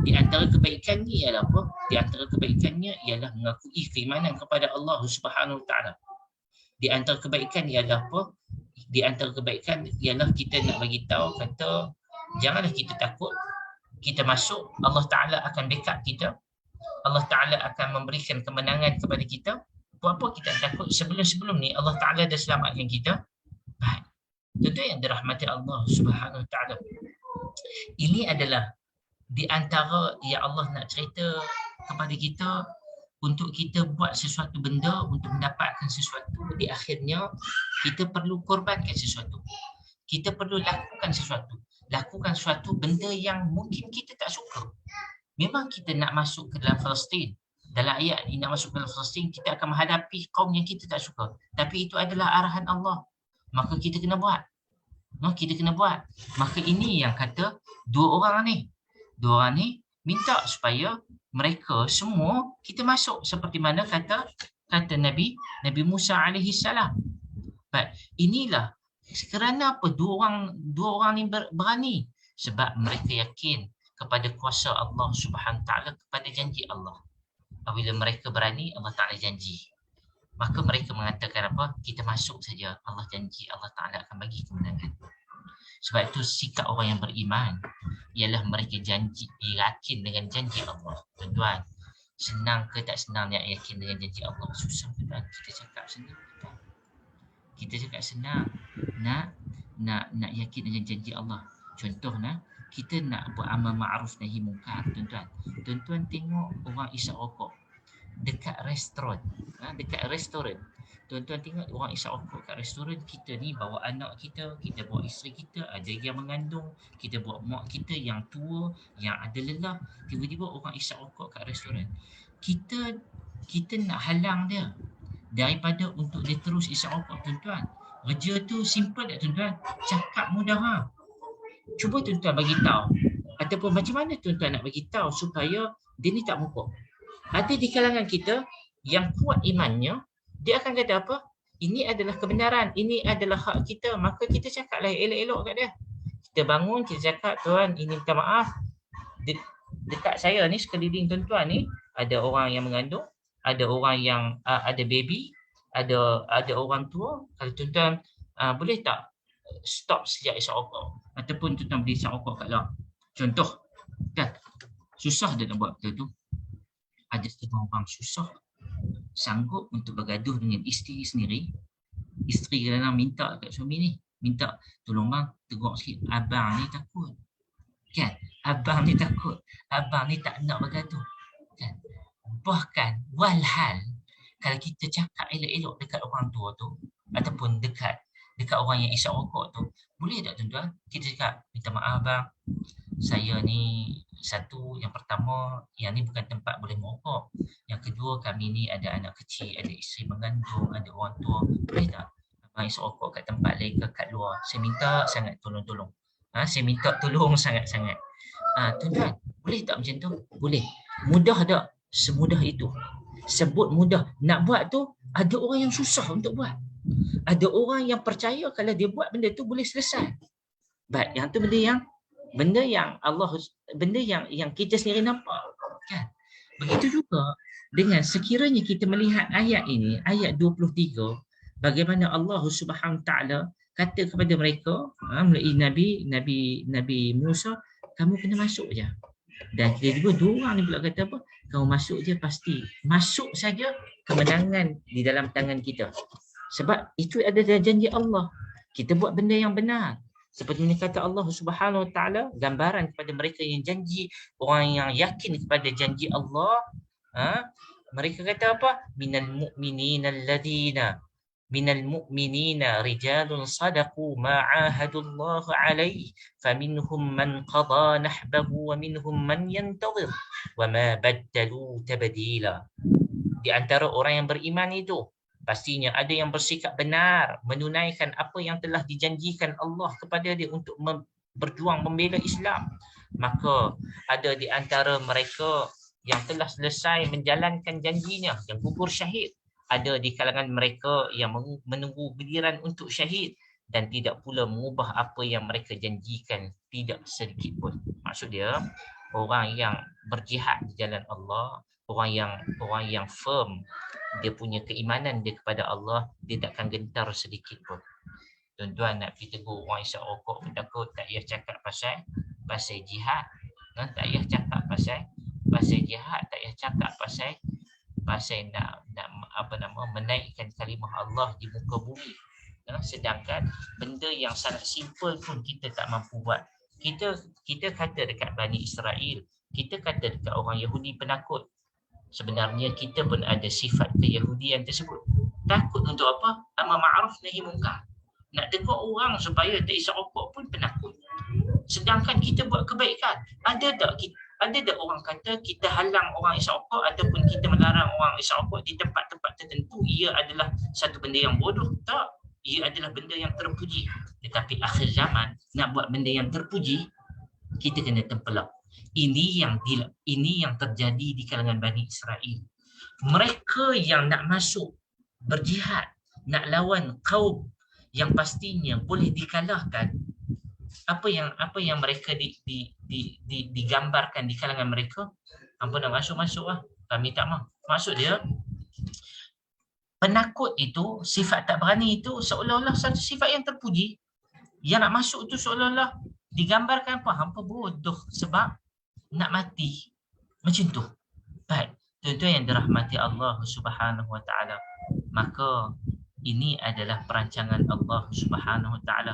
Di antara kebaikan ni ialah apa? Di antara kebaikannya ialah mengakui keimanan kepada Allah Subhanahu Wa Taala. Di antara kebaikan ialah apa? Di antara kebaikan ialah kita nak bagi tahu kata janganlah kita takut. Kita masuk, Allah Taala akan backup kita. Allah Taala akan memberikan kemenangan kepada kita. Apa kita takut? Sebelum ni Allah Taala dah selamatkan kita. Baik. Tentu yang dirahmati Allah Subhanahu Wa Taala. Ini adalah di antara yang Allah nak cerita kepada kita untuk kita buat sesuatu benda untuk mendapatkan sesuatu. Di akhirnya kita perlu korbankan sesuatu. Kita perlu lakukan sesuatu. Lakukan sesuatu benda yang mungkin kita tak suka. Memang kita nak masuk ke dalam Palestin. Dalam ayat ini nak masuk ke dalam Palestin, kita akan menghadapi kaum yang kita tak suka. Tapi itu adalah arahan Allah. Maka kita kena buat. Kita kena buat. Maka ini yang kata dua orang ni minta supaya mereka semua kita masuk seperti mana kata Nabi Musa alaihi salam. Baik, inilah kerana apa dua orang ni berani, sebab mereka yakin kepada kuasa Allah Subhanahu Taala, kepada janji Allah. Apabila mereka berani, Allah Taala janji. Maka mereka mengatakan apa? Kita masuk saja. Allah janji, Allah Taala akan bagi kemenangan. Sebab itu sikap orang yang beriman ialah mereka yakin dengan janji Allah. Tuan-tuan, senang ke tak senang nak yakin dengan janji Allah? Susah tuan. Kita cakap senang. Kita cakap senang nak yakin dengan janji Allah. Contoh kita nak buat amal ma'ruf nahi munkar, tuan-tuan. Tuan-tuan tengok orang isap rokok dekat restoran. Tuan-tuan tengok orang isap rokok kat restoran. Kita ni bawa anak kita bawa isteri kita, ada yang mengandung, kita bawa mak kita yang tua, yang ada lelah. Tiba-tiba orang isap rokok kat restoran. Kita nak halang dia daripada untuk dia terus isap rokok, tuan-tuan. Kerja tu simple tak, tuan-tuan? Cakap mudah. Cuba tuan-tuan bagi tahu, ataupun macam mana tuan-tuan nak bagi tahu supaya dia ni tak mokok. Ada di kalangan kita yang kuat imannya, dia akan kata apa? Ini adalah kebenaran, ini adalah hak kita, maka kita cakaplah elok-elok kat dia. Kita bangun, kita cakap, tuan, ini minta maaf. Dekat saya ni, sekeliling tuan-tuan ni, ada orang yang mengandung, ada orang yang ada baby, ada orang tua. Kalau tuan-tuan boleh tak stop sejak isap rokok, ataupun tuan-tuan boleh isap rokok kat dalam. Contoh, kan? Susah dia nak buat benda tu. Ada setengah orang susah sanggup untuk bergaduh dengan isteri sendiri. Isteri kadang-kadang minta kat suami ni, minta tolong bang, tegur sikit, abang ni takut. Kan? Abang ni takut. Abang ni tak nak bergaduh. Kan? Bahkan walhal kalau kita cakap elok-elok dekat orang tua tu, ataupun dekat orang yang isap rokok tu, boleh tak tuan-tuan? Kita cakap, minta maaf bang, saya ni satu, yang pertama, yang ni bukan tempat boleh merokok. Yang kedua, kami ni ada anak kecil, ada isteri mengandung, ada orang tua. Boleh tak abang isap rokok kat tempat lain ke kat luar? Saya minta sangat tolong-tolong. Saya minta tolong sangat-sangat. Tuan-tuan, boleh tak macam tu? Boleh. Mudah tak? Semudah itu. Sebut mudah. Nak buat tu, ada orang yang susah untuk buat. Ada orang yang percaya kalau dia buat benda tu boleh selesai. Baik, yang tu benda yang kita sendiri nampak, kan? Begitu juga dengan sekiranya kita melihat ayat ini, ayat 23, bagaimana Allah Subhanahu Taala kata kepada mereka melalui Nabi Musa, kamu kena masuk je. Dan tiba-tiba dua orang ni pula kata apa? Kamu masuk je, pasti. Masuk saja, kemenangan di dalam tangan kita. Sebab itu ada janji Allah. Kita buat benda yang benar. Seperti ini kata Allah Subhanahu Wa Taala, gambaran kepada mereka yang janji, orang yang yakin kepada janji Allah. Mereka kata apa? Minal mu'minina rijalun sadaqu ma ahadullah alaihi faminhum man qada nahbahu wa minhum man yantazir wa ma baddalu tabdila. Di antara orang yang beriman itu pastinya ada yang bersikap benar, menunaikan apa yang telah dijanjikan Allah kepada dia untuk berjuang membela Islam. Maka ada di antara mereka yang telah selesai menjalankan janjinya, yang gugur syahid. Ada di kalangan mereka yang menunggu giliran untuk syahid dan tidak pula mengubah apa yang mereka janjikan, tidak sedikit pun. Maksud dia, orang yang berjihad di jalan Allah, orang yang firm, dia punya keimanan dia kepada Allah, dia takkan gentar sedikit pun. Tuan-tuan nak pergi tegur orang isap rokok pun takut, tak payah cakap pasal jihad. Tak payah cakap pasal jihad, tak payah cakap pasal nak menaikkan kalimah Allah di muka bumi. Sedangkan benda yang sangat simple pun kita tak mampu buat. Kita kata dekat Bani Israel, kita kata dekat orang Yahudi penakut. Sebenarnya kita pun ada sifat keyahudian tersebut. Takut untuk apa? Amar ma'ruf nahi munkar. Nak tegur orang supaya tak isap rokok pun penakut. Sedangkan kita buat kebaikan. Ada tak orang kata kita halang orang isap rokok ataupun kita melarang orang isap rokok di tempat-tempat tertentu, ia adalah satu benda yang bodoh? Tak. Ia adalah benda yang terpuji. Tetapi akhir zaman nak buat benda yang terpuji, kita kena tempelak. Ini yang terjadi di kalangan Bani Israel. Mereka yang nak masuk berjihad, nak lawan kaum yang pastinya boleh dikalahkan, apa yang mereka digambarkan di kalangan mereka, apa nak masuk lah, kami tak mau. Maksud dia, penakut itu, sifat tak berani itu seolah-olah satu sifat yang terpuji. Yang nak masuk itu seolah-olah digambarkan apa? Hampa bodoh sebab nak mati. Macam tu. Baik, tuan-tuan yang dirahmati Allah Subhanahu Wa Taala, maka ini adalah perancangan Allah Subhanahu Wa Taala.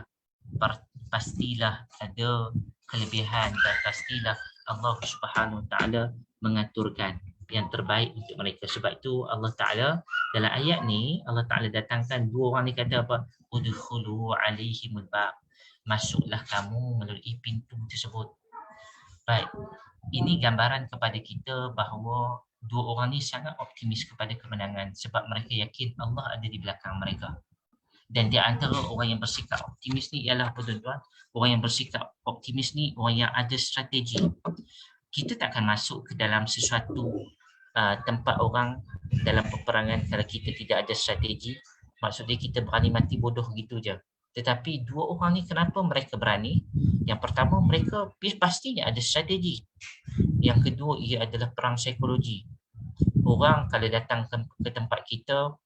Pastilah ada kelebihan dan pastilah Allah Subhanahu Wa Taala mengaturkan yang terbaik untuk mereka. Sebab itu Allah Taala dalam ayat ni, Allah Taala datangkan dua orang ni, kata apa? Udkhulu alaihimul bab. Masuklah kamu melalui pintu tersebut. Baik. Ini gambaran kepada kita bahawa dua orang ni sangat optimis kepada kemenangan sebab mereka yakin Allah ada di belakang mereka. Dan di antara orang yang bersikap optimis ni ialah apa, tuan-tuan? Orang yang bersikap optimis ni orang yang ada strategi. Kita takkan masuk ke dalam sesuatu tempat orang dalam peperangan kalau kita tidak ada strategi. Maksudnya kita berani mati bodoh gitu je. Tetapi dua orang ni kenapa mereka berani? Yang pertama, mereka pastinya ada strategi. Yang kedua, ia adalah perang psikologi. Orang kalau datang ke tempat kita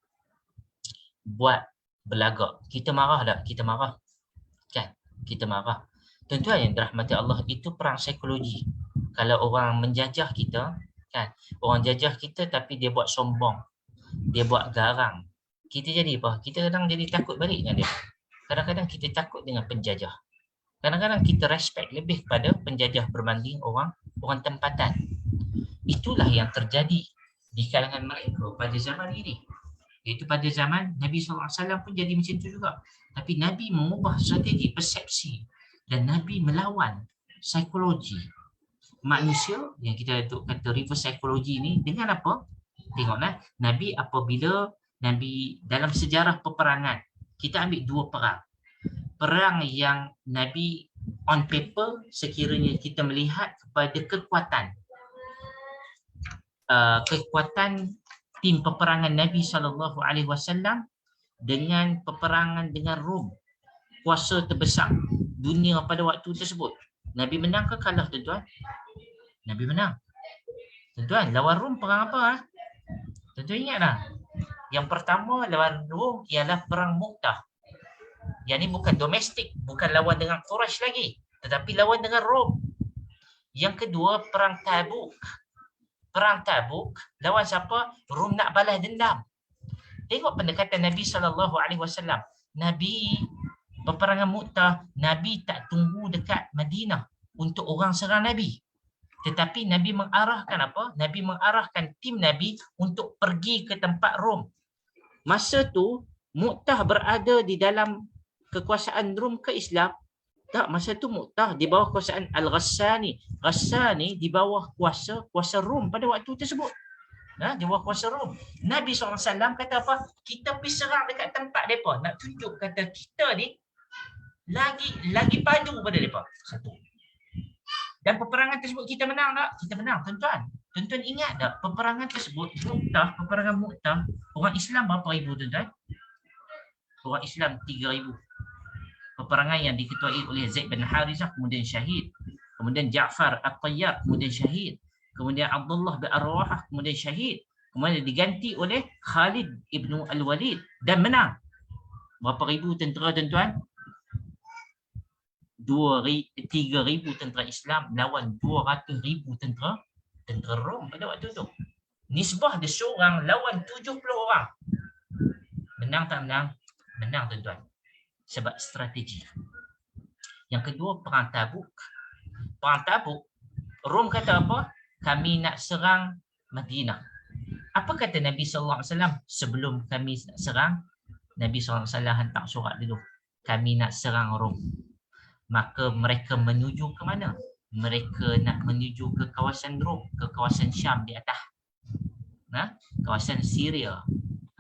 buat berlagak, kita marah tak? Kita marah. Kan? Kita marah. Tuan-tuan yang dirahmati Allah, itu perang psikologi. Kalau orang menjajah kita, kan? Orang jajah kita tapi dia buat sombong. Dia buat garang. Kita jadi apa? Kita kadang jadi takut balik dengan dia. Kadang-kadang kita takut dengan penjajah. Kadang-kadang kita respect lebih kepada penjajah berbanding orang tempatan. Itulah yang terjadi di kalangan mereka pada zaman ini. Iaitu pada zaman Nabi SAW pun jadi macam itu juga. Tapi Nabi mengubah strategi persepsi dan Nabi melawan psikologi manusia yang kita kata reverse psychology ni dengan apa? Tengoklah, Nabi apabila Nabi dalam sejarah peperangan, kita ambil dua perang. Perang yang Nabi on paper sekiranya kita melihat kepada kekuatan tim peperangan Nabi SAW dengan peperangan dengan Rom, kuasa terbesar dunia pada waktu tersebut. Nabi menang ke kalah, tuan-tuan? Nabi menang. Tuan-tuan, lawan Rom perang apa? Tuan-tuan ingat tak? Yang pertama lawan Rom ialah perang Mu'tah. Yang ni bukan domestik, bukan lawan dengan Quraisy lagi, tetapi lawan dengan Rom. Yang kedua perang Tabuk. Perang Tabuk lawan siapa? Rom nak balas dendam. Tengok pendekatan Nabi SAW. Nabi peperangan Mu'tah, Nabi tak tunggu dekat Madinah untuk orang serang Nabi. Tetapi Nabi mengarahkan apa? Nabi mengarahkan tim Nabi untuk pergi ke tempat Rom. Masa tu Mu'tah berada di dalam kekuasaan Rom ke Islam? Tak, masa tu Mu'tah di bawah kekuasaan Al-Ghassani. Ghassani di bawah kuasa Rom pada waktu tersebut. Di bawah kuasa Rom. Nabi SAW kata apa? Kita pergi serang dekat tempat mereka. Nak tunjuk kata kita ni lagi padu pada mereka. Satu. Dan peperangan tersebut kita menang tak? Kita menang, tuan-tuan. Tuan-tuan ingat tak peperangan tersebut, peperangan Mu'tah, orang Islam berapa ribu, tuan-tuan? Orang Islam 3,000. Peperangan yang diketuai oleh Zaid bin Harithah kemudian syahid. Kemudian Ja'far At-Tayyar kemudian syahid. Kemudian Abdullah bin Ar-Rawahah kemudian syahid. Kemudian diganti oleh Khalid ibn Al-Walid dan menang. Berapa ribu tentera, tuan-tuan? 3,000 tentera Islam lawan 200,000 tentera Rom pada waktu tu. Nisbah dia seorang lawan 70 orang. Menang tak menang? Menang, tuan-tuan. Sebab strategi. Yang kedua, perang Tabuk. Perang Tabuk, Rom kata apa? Kami nak serang Madinah. Apa kata Nabi SAW sebelum kami nak serang? Nabi SAW hantar surat dulu. Kami nak serang Rom. Maka mereka menuju ke mana? Mereka nak menuju ke kawasan Rom, ke kawasan Syam di atas. Kawasan Syria.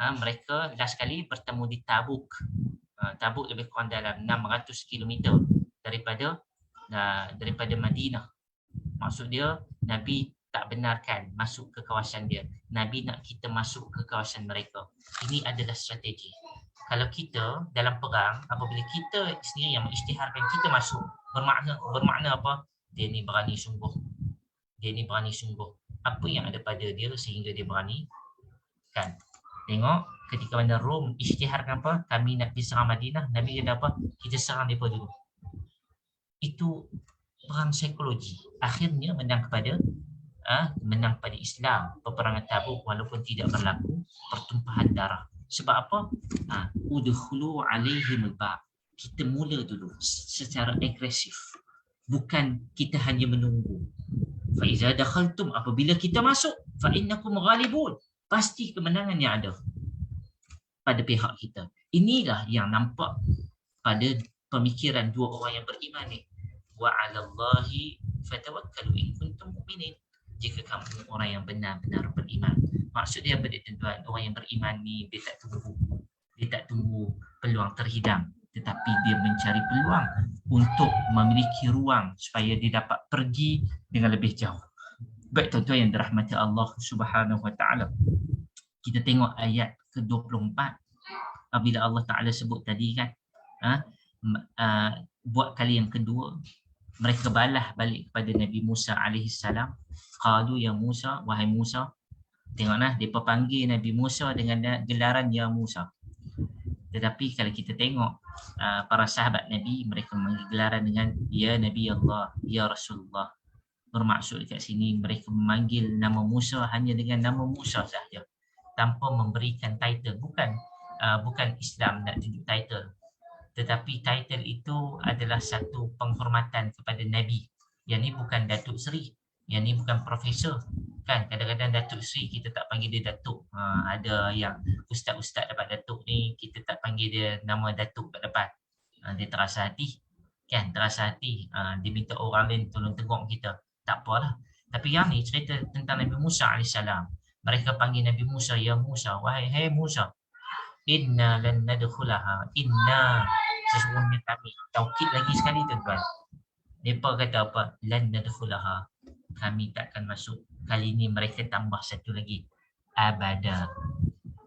Mereka last kali bertemu di Tabuk. Tabuk lebih kurang dalam 600 km daripada Madinah. Maksud dia, Nabi tak benarkan masuk ke kawasan dia. Nabi nak kita masuk ke kawasan mereka. Ini adalah strategi. Kalau kita dalam perang, apabila kita sendiri yang mengisytiharkan kita masuk, bermakna apa? Dia ni berani sungguh. Dia ni berani sungguh. Apa yang ada pada dia sehingga dia berani? Kan? Tengok ketika mana Rom isytiharkan apa? Kami nak pergi serang Madinah. Nabi kata apa? Kita serang mereka dulu. Itu perang psikologi. Akhirnya menang kepada Islam. Peperangan Tabuk walaupun tidak berlaku pertumpahan darah. Sebab apa? Udkhulu alaihim al-bab. Kita mula dulu secara agresif. Bukan kita hanya menunggu. Fa iza dakhaltum, apabila kita masuk, fa innakum ghalibun. Pasti kemenangannya ada pada pihak kita. Inilah yang nampak pada pemikiran dua orang yang beriman ni. Wa 'alallahi fatawakkalu in kuntum mu'minin. Jika kamu orang yang benar-benar beriman. Maksud dia apa, tuan-tuan? Orang yang beriman ni dia tak tunggu peluang terhidang, tetapi dia mencari peluang untuk memiliki ruang supaya dia dapat pergi dengan lebih jauh. Baik, tuan-tuan yang dirahmati Allah Subhanahu wa taala. Kita tengok ayat ke-24 apabila Allah Taala sebut tadi kan, buat kali yang kedua mereka balas balik kepada Nabi Musa alaihi salam. Qalu ya Musa, wahai Musa. Tengoklah, depa panggil Nabi Musa dengan gelaran ya Musa. Tetapi kalau kita tengok para sahabat Nabi, mereka memanggil gelaran dengan ya Nabi Allah, ya Rasulullah. Bermaksud dekat sini mereka memanggil nama Musa hanya dengan nama Musa sahaja, tanpa memberikan title. Bukan Islam nak tunjuk title, tetapi title itu adalah satu penghormatan kepada Nabi. Yang ni bukan Datuk Seri, yang ni bukan Profesor. Kan kadang-kadang Datuk Seri kita tak panggil dia Datuk. Ada yang ustaz-ustaz dapat Datuk ni, kita tak panggil dia nama Datuk kat depan. Dia terasa hati. Kan, terasa hati. Dia minta orang lain tolong tengok kita. Tak apalah. Tapi yang ni cerita tentang Nabi Musa AS. Mereka panggil Nabi Musa, ya Musa, wahai Musa. Inna lan nadkhulaha. Inna, sesungguhnya kami. Taukid lagi sekali tuan-tuan. Mereka kata apa? Lan nadkhulaha. Kami takkan masuk. Kali ini mereka tambah satu lagi. Abada.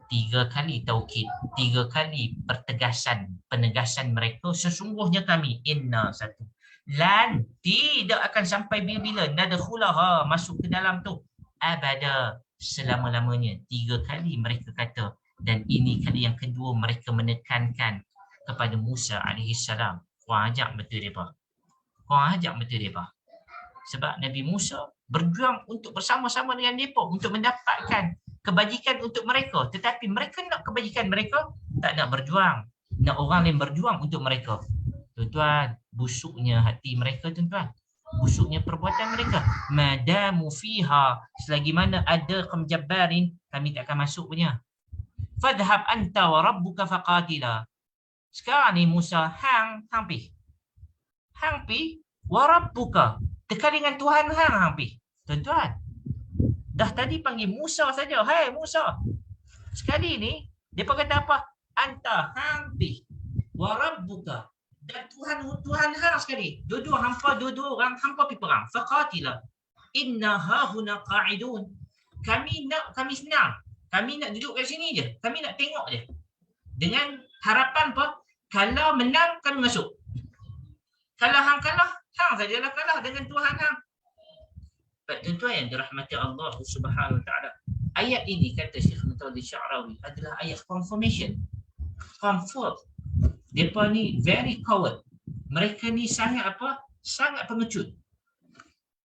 3 kali taukid. 3 kali penegasan mereka. Sesungguhnya kami. Inna satu. Lan, tidak akan sampai bila-bila. Nadkhulaha, masuk ke dalam tu. Abada, selama-lamanya. 3 kali mereka kata. Dan ini kali yang kedua mereka menekankan kepada Musa AS. Korang ajak betul mereka. Sebab Nabi Musa berjuang untuk bersama-sama dengan mereka untuk mendapatkan kebajikan untuk mereka. Tetapi mereka nak kebajikan mereka, tak nak berjuang. Nak orang lain berjuang untuk mereka. Tuan-tuan, busuknya hati mereka, tuan-tuan. Busuknya perbuatan mereka. Madamu fiha, selagi mana ada kemjabbarin, kami tak akan masuk punya. Fadhhab anta wa rabbuka faqatila. Sekarang ni Musa hang pi wa rabbuka, tekan dengan Tuhan hang pi. Tuan-tuan, dah tadi panggil Musa saja, hai Musa. Sekali ni depa kata apa? Anta hang pi wa rabbuka, Dan Tuhan hang sekali. Dua-dua orang hampa pergi perang. Faqatila inna hahuna qa'idun. Kami senang. Kami nak duduk kat sini je. Kami nak tengok je. Dengan harapan apa? Kalau menang kami masuk. Kalau hang kalah, hang sajalah kalah dengan Tuhan hang. Tuan-tuan yang dirahmati Allah Subhanahu Wa Taala. Ayat ini kata Syekh Muhammad Sya'rawi adalah ayat confirmation. Confirm. Mereka ni very coward. Mereka ni sangat apa? Sangat pengecut.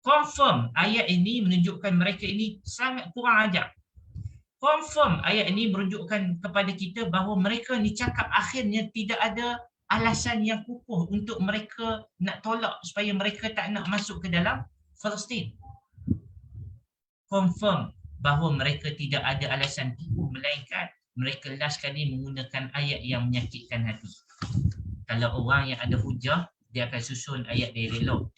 Confirm ayat ini menunjukkan mereka ini sangat kurang ajar. Confirm ayat ini menunjukkan kepada kita bahawa mereka ni cakap akhirnya tidak ada alasan yang kukuh untuk mereka nak tolak supaya mereka tak nak masuk ke dalam Palestin. Confirm bahawa mereka tidak ada alasan kukuh, melainkan mereka last kali menggunakan ayat yang menyakitkan hati. Kalau orang yang ada hujah, dia akan susun ayat dia elok.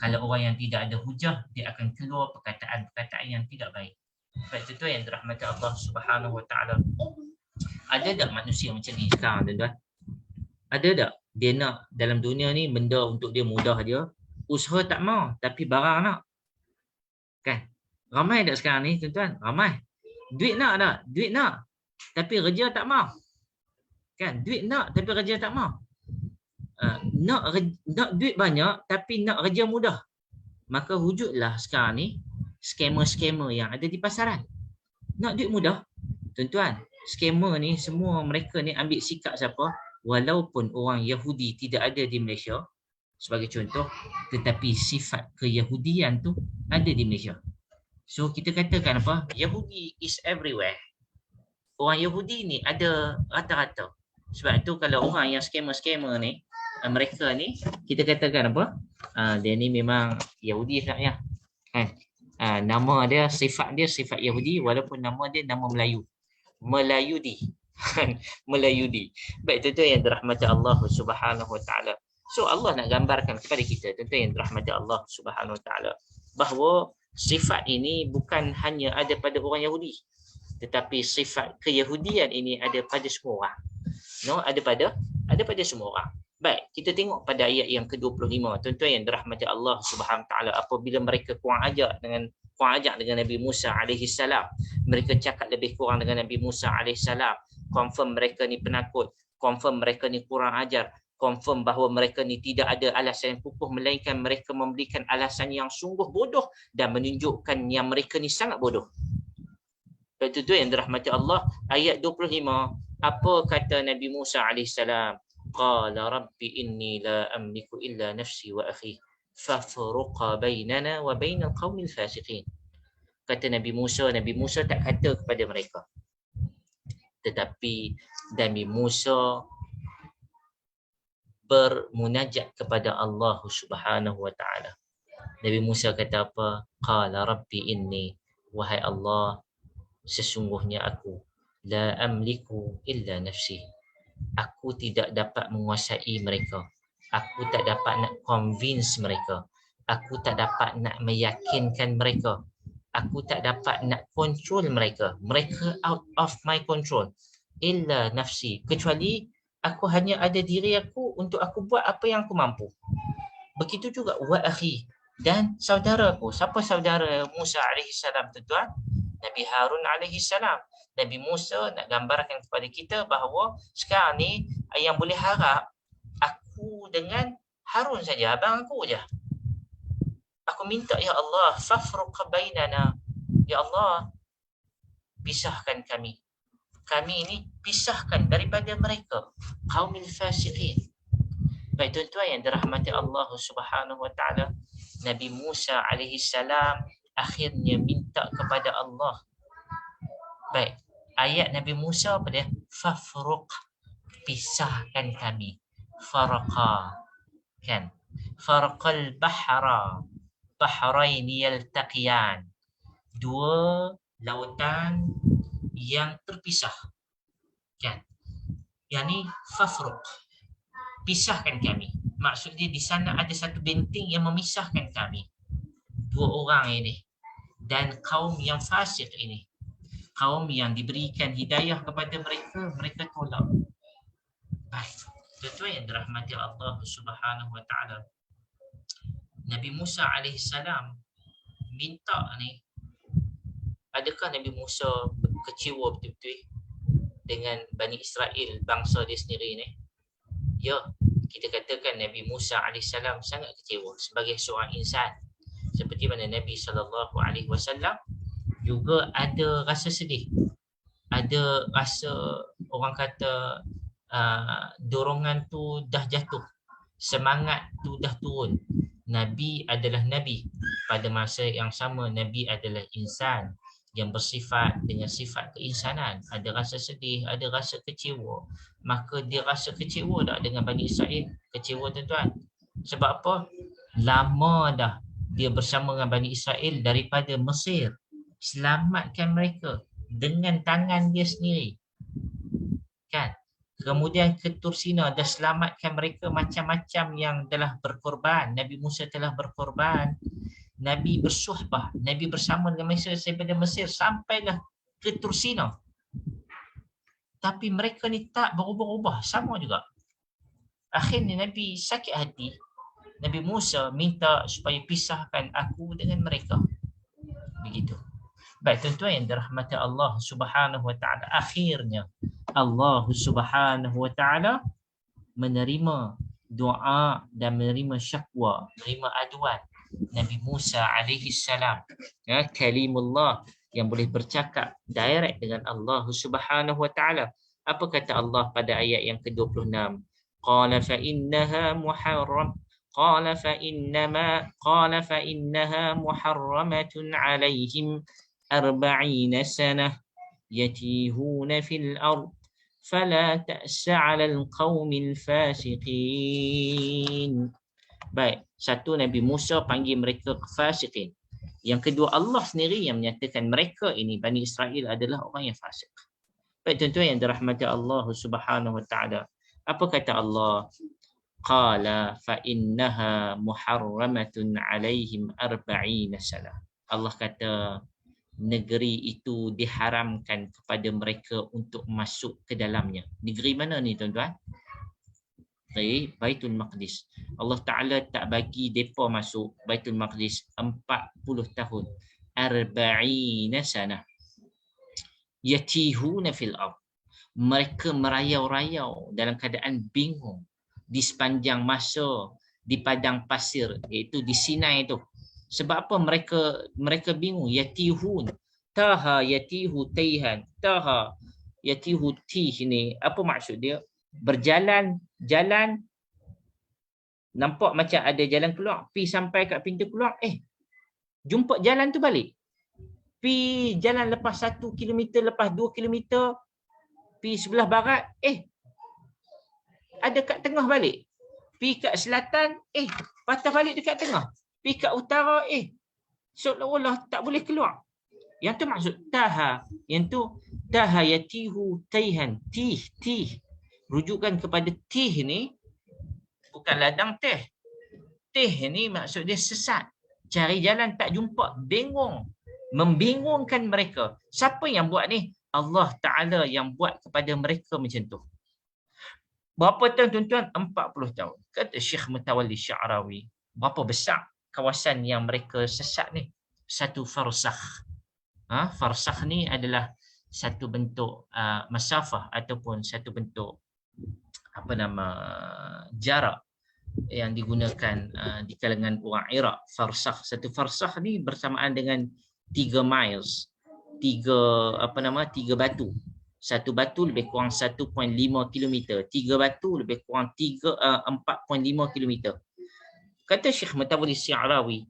Kalau orang yang tidak ada hujah, dia akan keluar perkataan-perkataan yang tidak baik. Sebab itu yang dirahmati Allah Subhanahu Wa Taala. Ada tak manusia macam ni sekarang, tuan-tuan? Ada tak? Dia nak dalam dunia ni benda untuk dia mudah dia, usaha tak mau, tapi barang nak. Kan? Ramai tak sekarang ni, tuan-tuan? Ramai. Duit nak tak? Duit nak. Tapi kerja tak mau. Kan? Duit nak tapi kerja tak mau. Nak duit banyak tapi nak kerja mudah. Maka wujudlah sekarang ni skamer-skamer yang ada di pasaran. Nak duit mudah. Tuan-tuan, skamer ni semua mereka ni ambil sikap siapa? Walaupun orang Yahudi tidak ada di Malaysia sebagai contoh, tetapi sifat keyahudian tu ada di Malaysia. So kita katakan apa? Yahudi is everywhere. Orang Yahudi ni ada rata-rata. Sebab tu kalau orang yang skamer-skamer ni, mereka ni kita katakan apa? Dia ni memang Yahudi sebenarnya. Kan? Nama dia, sifat Yahudi walaupun nama dia nama Melayu. Melayudi. Melayudi. Baik, itu yang dirahmati Allah Subhanahu Wa Taala. So Allah nak gambarkan kepada kita, tentu yang dirahmati Allah Subhanahu Wa Taala, bahawa sifat ini bukan hanya ada pada orang Yahudi, tetapi sifat keyahudian ini ada pada semua orang. No, ada pada semua orang. Baik, kita tengok pada ayat yang ke-25, tuan-tuan yang dirahmati Allah Subhanahu Wa Taala, apabila mereka kurang ajar dengan Nabi Musa alaihi salam, mereka cakap lebih kurang dengan Nabi Musa alaihi salam, confirm mereka ni penakut, confirm mereka ni kurang ajar, confirm bahawa mereka ni tidak ada alasan yang kukuh, melainkan mereka memberikan alasan yang sungguh bodoh dan menunjukkan yang mereka ni sangat bodoh. Itu yang dirahmati Allah. Ayat 25, apa kata Nabi Musa AS? Qala rabbi inni la amliku illa nafsi wa akhi fafruqa bainana wa bainal qaumil fasiqin. Kata Nabi Musa tak kata kepada mereka, tetapi Nabi Musa bermunajat kepada Allah Subhanahu Wa Taala. Nabi Musa kata apa? Qala rabbi inni, wahai Allah, sesungguhnya aku la amliku illa nafsi. Aku tidak dapat menguasai mereka. Aku tak dapat nak convince mereka. Aku tak dapat nak meyakinkan mereka. Aku tak dapat nak control mereka. Mereka out of my control. Illa nafsi. Kecuali aku hanya ada diri aku untuk aku buat apa yang aku mampu. Begitu juga wa akhi, dan saudaraku. Siapa saudara Musa alaihissalam, tuan-tuan? Nabi Harun alaihissalam. Nabi Musa nak gambarkan kepada kita bahawa sekarang ni yang boleh harap aku dengan Harun saja, abang aku je. Aku minta, ya Allah, fafruq bainana. Ya Allah, pisahkan kami. Kami ini pisahkan daripada mereka, qaumil fasiqin. Baik, tuan-tuan yang dirahmati Allah Subhanahu Wa Taala, Nabi Musa alaihissalam akhirnya minta kepada Allah. Baik, ayat Nabi Musa apa dia? Fafruq, pisahkan kami. Faraqa, kan? Farqal bahra, bahraini yaltaqiyan. Dua lautan yang terpisah, kan? Yang ni fafruq, pisahkan kami. Maksudnya di sana ada satu benteng yang memisahkan kami, dua orang ini, dan kaum yang fasik ini, kaum yang diberikan hidayah kepada mereka, mereka tolak. Baik, Tuan-tuan yang dirahmati Allah Subhanahu wa taala, Nabi Musa alaihissalam minta ni, adakah Nabi Musa kecewa betul-betul dengan Bani Israel, bangsa dia sendiri ni? Ya, kita katakan Nabi Musa alaihissalam sangat kecewa sebagai seorang insan. Seperti mana Nabi SAW juga ada rasa sedih, ada rasa orang kata dorongan tu dah jatuh, semangat tu dah turun. Nabi adalah Nabi, pada masa yang sama Nabi adalah insan yang bersifat dengan sifat keinsanan. Ada rasa sedih, ada rasa kecewa. Maka dia rasa kecewa tak dengan Bani Israel? Kecewa tuan-tuan. Sebab apa? Lama dah dia bersama dengan Bani Israel daripada Mesir. Selamatkan mereka dengan tangan dia sendiri. Kan? Kemudian ke Tursina dah selamatkan mereka macam-macam yang telah berkorban. Nabi Musa telah berkorban. Nabi bersuhbah, Nabi bersama dengan Mesir daripada Mesir sampailah ke Tursina. Tapi mereka ni tak berubah-ubah, sama juga. Akhirnya Nabi sakit hati. Nabi Musa minta supaya pisahkan aku dengan mereka. Begitu. Baik tuan-tuan yang dirahmati Allah Subhanahu wa taala, akhirnya Allah Subhanahu wa taala menerima doa dan menerima syakwa, menerima aduan Nabi Musa alaihi salam, ya, kalimullah yang boleh bercakap direct dengan Allah Subhanahu wa taala. Apa kata Allah pada ayat yang ke-26? Qala fa innaha muharram qala fa innaha muharramatun alaihim 40 sanah yatihuna fil ard fala ta'sa 'alal qaumil fasiqin. Baik, satu Nabi Musa panggil mereka fasiqin. Yang kedua Allah sendiri yang menyatakan mereka ini Bani Israel adalah orang yang fasik. Baik tuan-tuan yang dirahmati Allah Subhanahu wa taala. Apa kata Allah? Qala fa innaha muharramatun alaihim 40 sanah. Allah kata negeri itu diharamkan kepada mereka untuk masuk ke dalamnya. Negeri mana ni tuan-tuan? Baitul Maqdis. Allah Ta'ala tak bagi mereka masuk Baitul Maqdis 40 tahun. 40 sanah. Yatihuna fil ard. Mereka merayau-rayau dalam keadaan bingung di sepanjang masa di padang pasir, iaitu di Sinai itu. Sebab apa mereka bingung? Yatihun. Taha yatihu taihan. Taha yatihu tih ni. Apa maksud dia? Berjalan, jalan, nampak macam ada jalan keluar, pi sampai kat pintu keluar, jumpa jalan tu balik. Pi jalan lepas 1 kilometer, lepas 2 kilometer, pi sebelah barat, ada kat tengah balik. Pi kat selatan, patah balik dekat tengah. Pi kat utara, seolah-olah tak boleh keluar. Yang tu maksud taha. Yang tu taha yatihu taihan. Tih. Rujukan kepada tih ni bukan ladang teh. Tih ni maksud dia sesat. Cari jalan tak jumpa. Bingung. Membingungkan mereka. Siapa yang buat ni? Allah Ta'ala yang buat kepada mereka macam tu. Berapa tahun tuan-tuan? 40 tahun. Kata Syekh Mutawalli Sya'rawi. Berapa besar kawasan yang mereka sesat ni? 1 farsakh. Farsakh ni adalah satu bentuk masafah ataupun satu bentuk jarak yang digunakan di kalangan orang Iraq. Farsakh, satu farsakh ni bersamaan dengan 3 miles, 3 batu. Satu batu lebih kurang 1.5 km, 3 batu lebih kurang 4.5 km. Kata Syekh Mutawalli Sya'rawi,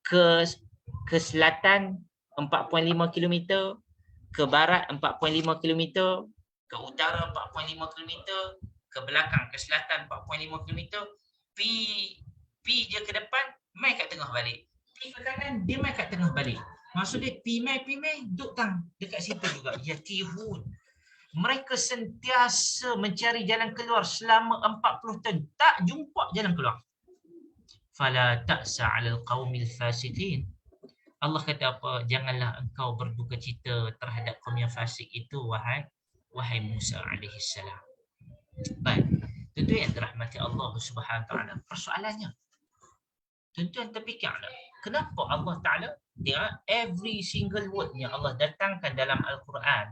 ke selatan 4.5 km, ke barat 4.5 km, ke utara 4.5 km, ke belakang, ke selatan 4.5 km, pi je ke depan, mai kat tengah balik. Pi ke kanan, dia mai kat tengah balik. Maksud dia pi mai, duduk tang dekat situ juga. Yatihun. Mereka sentiasa mencari jalan keluar selama 40 tahun. Tak jumpa jalan keluar. Fala ta'sa 'alal qaumil fasiqin. Allah kata apa? Janganlah engkau berduka cita terhadap kaum yang fasik itu, wahai Musa alaihi salam. Baik. Tentu yang dirahmati Allah Subhanahu Taala. Persoalannya, tuan-tuan terfikirlah, kenapa Allah Taala dia every single word yang Allah datangkan dalam Al-Quran,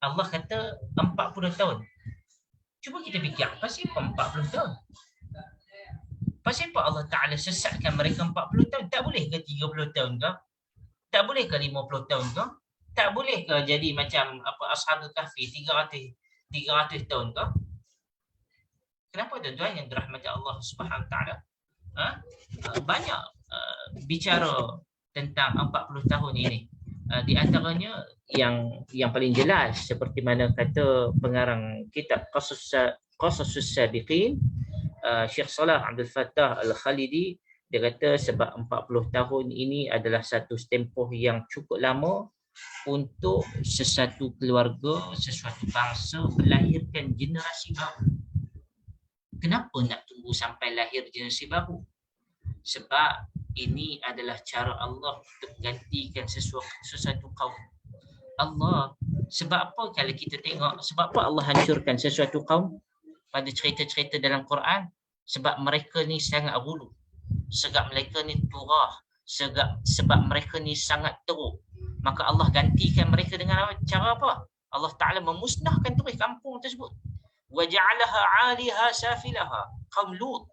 Allah kata 40 tahun. Cuba kita fikir, pasal apa 40 tahun? Pasal apa Allah Taala sesatkan mereka 40 tahun? Tak boleh ke 30 tahun ke? Tak boleh ke 50 tahun ke? Tak boleh ke jadi macam apa Ashabul Kahfi 300 tahun ke? Kenapa tuan-tuan yang dirahmati Allah Subhanahu Taala? Banyak bicara tentang 40 tahun ini. Di antaranya yang paling jelas seperti mana kata pengarang kitab Qasasus Sabiqin, Syekh Salah Abdul Fattah Al-Khalidi, dia kata sebab 40 tahun ini adalah satu tempoh yang cukup lama untuk sesuatu keluarga, sesuatu bangsa melahirkan generasi baru. Kenapa nak tunggu sampai lahir generasi baru? Sebab ini adalah cara Allah untuk gantikan sesuatu kaum. Allah, sebab apa kalau kita tengok, sebab apa Allah hancurkan sesuatu kaum pada cerita-cerita dalam Quran? Sebab mereka ni sangat gulu. Sebab mereka ni turah. Sebab mereka ni sangat teruk. Maka Allah gantikan mereka dengan cara apa? Allah Ta'ala memusnahkan terus kampung tersebut. وَجَعَلَهَا عَالِهَا سَافِلَهَا. Kaum Lut.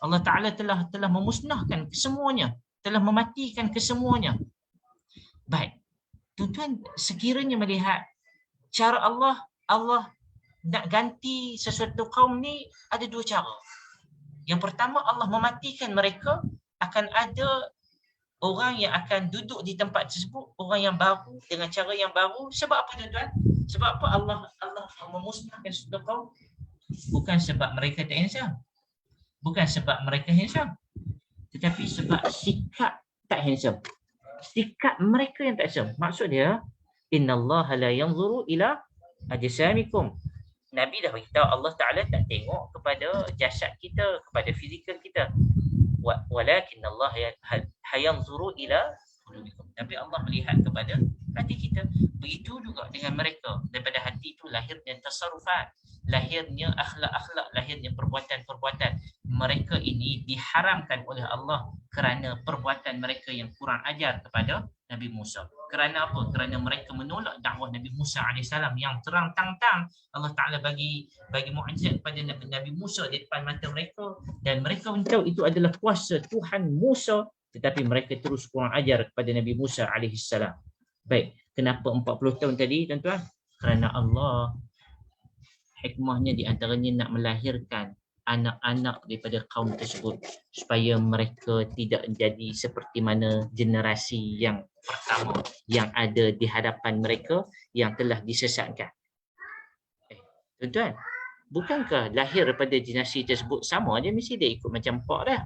Allah Ta'ala telah memusnahkan kesemuanya. Telah mematikan kesemuanya. Baik. Tuan-tuan sekiranya melihat cara Allah nak ganti sesuatu kaum ni ada dua cara. Yang pertama, Allah mematikan mereka, akan ada orang yang akan duduk di tempat tersebut, orang yang baru dengan cara yang baru. Sebab apa tuan-tuan? Sebab apa Allah memusnahkan sesuatu kaum? Bukan sebab mereka tak handsome. Bukan sebab mereka handsome. Tetapi sebab sikap tak handsome. Sikap mereka yang tak handsome. Maksud dia, innallaha la yanzuru ila ajsamikum. Nabi dah beritahu Allah Ta'ala tak tengok kepada jasad kita, kepada fizikal kita. Walakin Allah yanzuru ila qulubikum. Tapi Allah melihat kepada hati kita. Begitu juga dengan mereka. Daripada hati itu lahirnya tasarrufat, lahirnya akhlak-akhlak, lahirnya perbuatan-perbuatan. Mereka ini diharamkan oleh Allah kerana perbuatan mereka yang kurang ajar kepada Nabi Musa. Kerana apa? Kerana mereka menolak dakwah Nabi Musa AS yang terang-tang-tang. Allah Ta'ala bagi mukjizat kepada Nabi Musa di depan mata mereka, dan mereka tahu itu adalah kuasa Tuhan Musa, tetapi mereka terus kurang ajar kepada Nabi Musa AS. Baik, kenapa 40 tahun tadi tuan-tuan? Kerana Allah hikmahnya di antaranya nak melahirkan anak-anak daripada kaum tersebut supaya mereka tidak jadi seperti mana generasi yang pertama yang ada di hadapan mereka yang telah disesatkan. Tuan-tuan, bukankah lahir daripada generasi tersebut sama aja mesti dia ikut macam pak dah.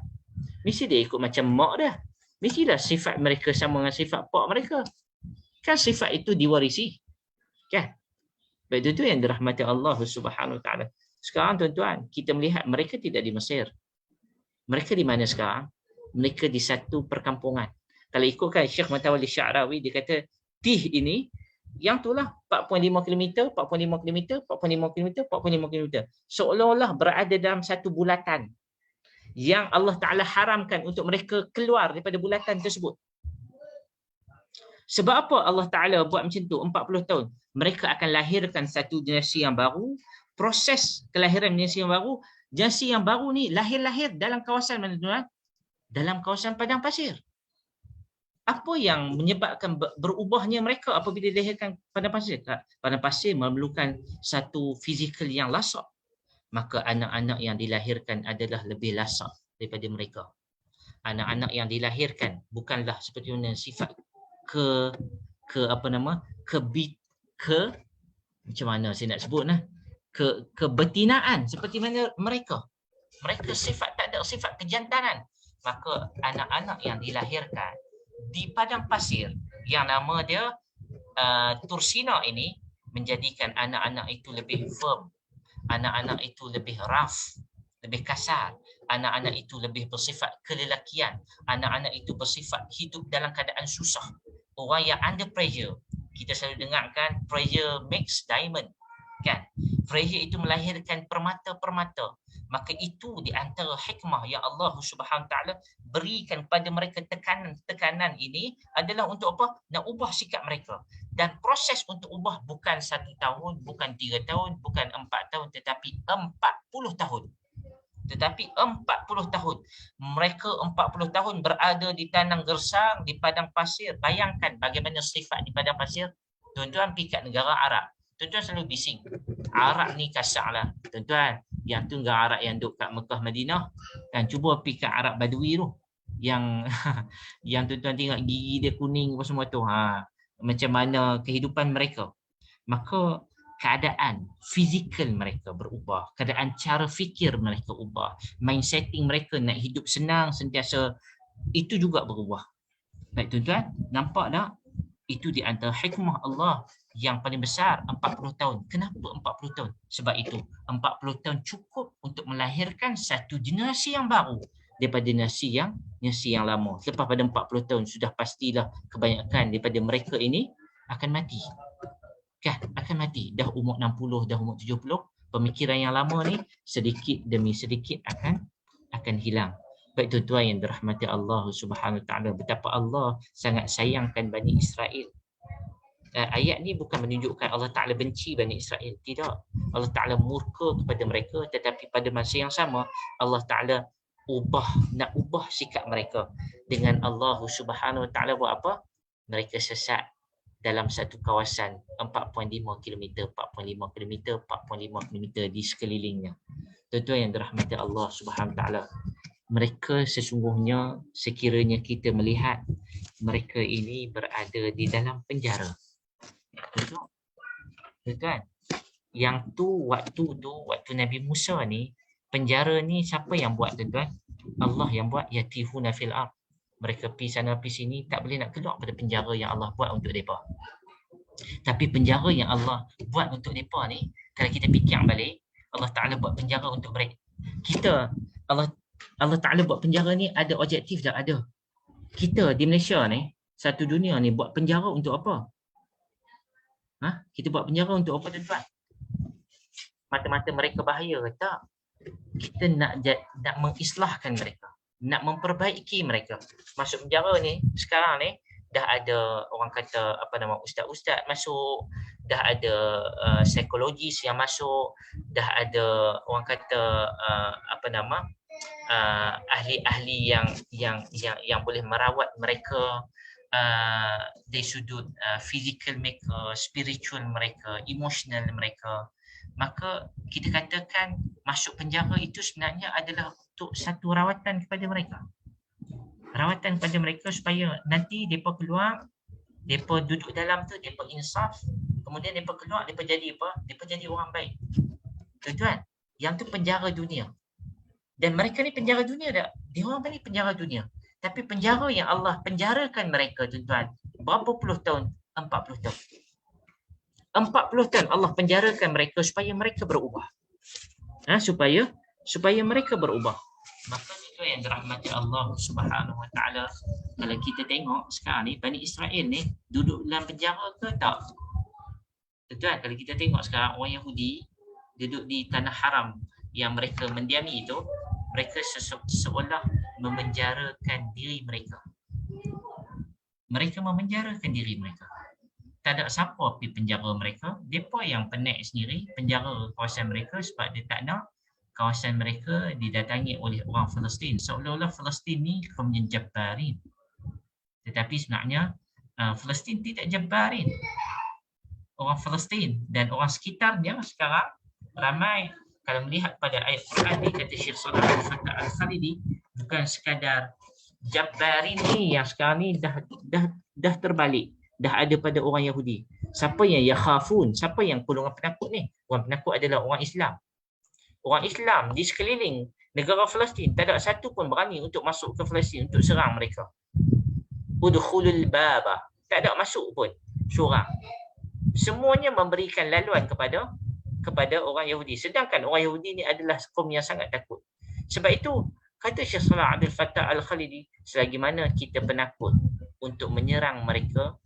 Mesti dia ikut macam mak dah. Mestilah sifat mereka sama dengan sifat pak mereka. Kan sifat itu diwarisi. Kan? Baik, itu yang dirahmati Allah Subhanahu Wa Taala. Sekarang tuan-tuan, kita melihat mereka tidak di Mesir. Mereka di mana sekarang? Mereka di satu perkampungan. Kalau ikutkan Syekh Matawalli Sya'rawi, dia kata Tih ini yang itulah 4.5 km, 4.5 km, 4.5 km, 4.5 km. Seolah-olah berada dalam satu bulatan yang Allah Ta'ala haramkan untuk mereka keluar daripada bulatan tersebut. Sebab apa Allah Ta'ala buat macam tu 40 tahun? Mereka akan lahirkan satu generasi yang baru. Proses kelahiran generasi yang baru, generasi yang baru ni lahir dalam kawasan mana tuan? Dalam kawasan padang pasir. Apa yang menyebabkan berubahnya mereka apabila dilahirkan padang pasir? Padang pasir memerlukan satu fizikal yang lasak. Maka anak-anak yang dilahirkan adalah lebih lasak daripada mereka. Anak-anak yang dilahirkan bukanlah seperti mana sifat macam mana saya nak sebut kebetinaan seperti mana mereka sifat tak ada sifat kejantanan. Maka anak-anak yang dilahirkan di padang pasir yang nama dia Tursina ini menjadikan anak-anak itu lebih firm, anak-anak itu lebih rough, lebih kasar, anak-anak itu lebih bersifat kelelakian, anak-anak itu bersifat hidup dalam keadaan susah. Orang yang under pressure, kita selalu dengarkan pressure makes diamond, kan? Pressure itu melahirkan permata-permata. Maka itu di antara hikmah yang Allah Subhanahu Taala berikan pada mereka, tekanan ini adalah untuk apa? Nak ubah sikap mereka. Dan proses untuk ubah bukan 1 tahun, bukan 3 tahun, bukan 4 tahun, tetapi 40 tahun. Tetapi 40 tahun. Mereka 40 tahun berada di tanah gersang, di padang pasir. Bayangkan bagaimana sifat di padang pasir. Tuan-tuan pergi kat negara Arab. Tuan-tuan selalu bising. Arab ni kasar lah. Tuan-tuan, yang tu negara Arab yang duduk kat Mekah, Madinah. Dan cuba pergi kat Arab Badui tu. Yang yang tuan-tuan tengok gigi dia kuning apa semua tu. Macam mana kehidupan mereka. Maka keadaan fizikal mereka berubah, keadaan cara fikir mereka ubah, mindsetting mereka nak hidup senang sentiasa itu juga berubah. Baik tuan-tuan, nampak tak? Itu di antara hikmah Allah yang paling besar, 40 tahun. Kenapa 40 tahun? Sebab itu 40 tahun cukup untuk melahirkan satu generasi yang baru daripada generasi yang lama. Lepas pada 40 tahun sudah pastilah kebanyakan daripada mereka ini akan mati. Kan, akan mati. Dah umur 60, dah umur 70, pemikiran yang lama ni sedikit demi sedikit akan hilang. Baik tuan-tuan yang dirahmati Allah Subhanahu Taala, betapa Allah sangat sayangkan Bani Israel. Ayat ni bukan menunjukkan Allah Taala benci Bani Israel, tidak. Allah Taala murka kepada mereka, tetapi pada masa yang sama Allah Taala nak ubah sikap mereka. Dengan Allah Subhanahu Taala buat apa? Mereka sesat dalam satu kawasan 4.5 km, 4.5 km, 4.5 km di sekelilingnya. Tuan-tuan yang dirahmati Allah Subhanahu Taala, mereka sesungguhnya sekiranya kita melihat mereka ini berada di dalam penjara. Tuan-tuan, yang waktu Nabi Musa ni, penjara ni siapa yang buat tuan-tuan? Allah yang buat. Yatihuna fil ard. Mereka pergi sana pergi sini, tak boleh nak keluar pada penjara yang Allah buat untuk mereka. Tapi penjara yang Allah buat untuk mereka ni, kalau kita fikir balik, Allah Ta'ala buat penjara untuk mereka. Allah Ta'ala buat penjara ni ada objektif dah, ada. Kita di Malaysia ni, satu dunia ni buat penjara untuk apa? Kita buat penjara untuk apa tuan-tuan? Mata-mata mereka bahaya ke tak? Kita nak mengislahkan mereka, nak memperbaiki mereka. Masuk penjara ni, sekarang ni dah ada orang kata ustaz-ustaz masuk, dah ada psikologis yang masuk, dah ada orang kata ahli-ahli yang boleh merawat mereka dari sudut physical mereka, spiritual mereka, emotional mereka. Maka kita katakan masuk penjara itu sebenarnya adalah untuk satu rawatan kepada mereka. Rawatan kepada mereka supaya nanti mereka keluar, mereka duduk dalam tu, mereka insaf. Kemudian mereka keluar, mereka jadi apa? Mereka jadi orang baik. Tuan-tuan, yang tu penjara dunia. Dan mereka ni penjara dunia tak? Dia orang balik penjara dunia. Tapi penjara yang Allah penjarakan mereka, tuan-tuan, berapa puluh tahun? 40 tahun. 40 tahun Allah penjarakan mereka supaya mereka berubah. Supaya mereka berubah. Maka itu yang dirahmati Allah Subhanahu Wa Taala. Kalau kita tengok sekarang ni, Bani Israel ni duduk dalam penjara ke tak? Tuan-tuan, kalau kita tengok sekarang orang Yahudi duduk di tanah haram yang mereka mendiami itu, mereka seolah memenjarakan diri mereka. Mereka memenjarakan diri mereka. Tak ada siapa pergi penjara mereka. Mereka yang penat sendiri penjara kawasan mereka sebab dia tak nak kawasan mereka didatangi oleh orang Palestin. Seolah-olah Palestin ni kaumnya Jabbarin. Tetapi sebenarnya Palestin tidak Jabbarin. Orang Palestin dan orang sekitarnya sekarang ramai, kalau melihat pada ayat Quran ni, kata Syekh Salah Al-Fatah Al-Khalidi, bukan sekadar Jabbarin ni yang sekarang ni dah terbalik. Dah ada pada orang Yahudi. Siapa yang yakhafun? Siapa yang golongan penakut ni? Orang penakut adalah orang Islam. Orang Islam di sekeliling negara Palestin, tak ada satu pun berani untuk masuk ke Palestin untuk serang mereka. Udkhulul baba. Tak ada masuk pun seorang. Semuanya memberikan laluan kepada orang Yahudi. Sedangkan orang Yahudi ni adalah kaum yang sangat takut. Sebab itu, kata Syekh Salah Abdul Fattah Al-Khalidi, selagi mana kita penakut untuk menyerang mereka,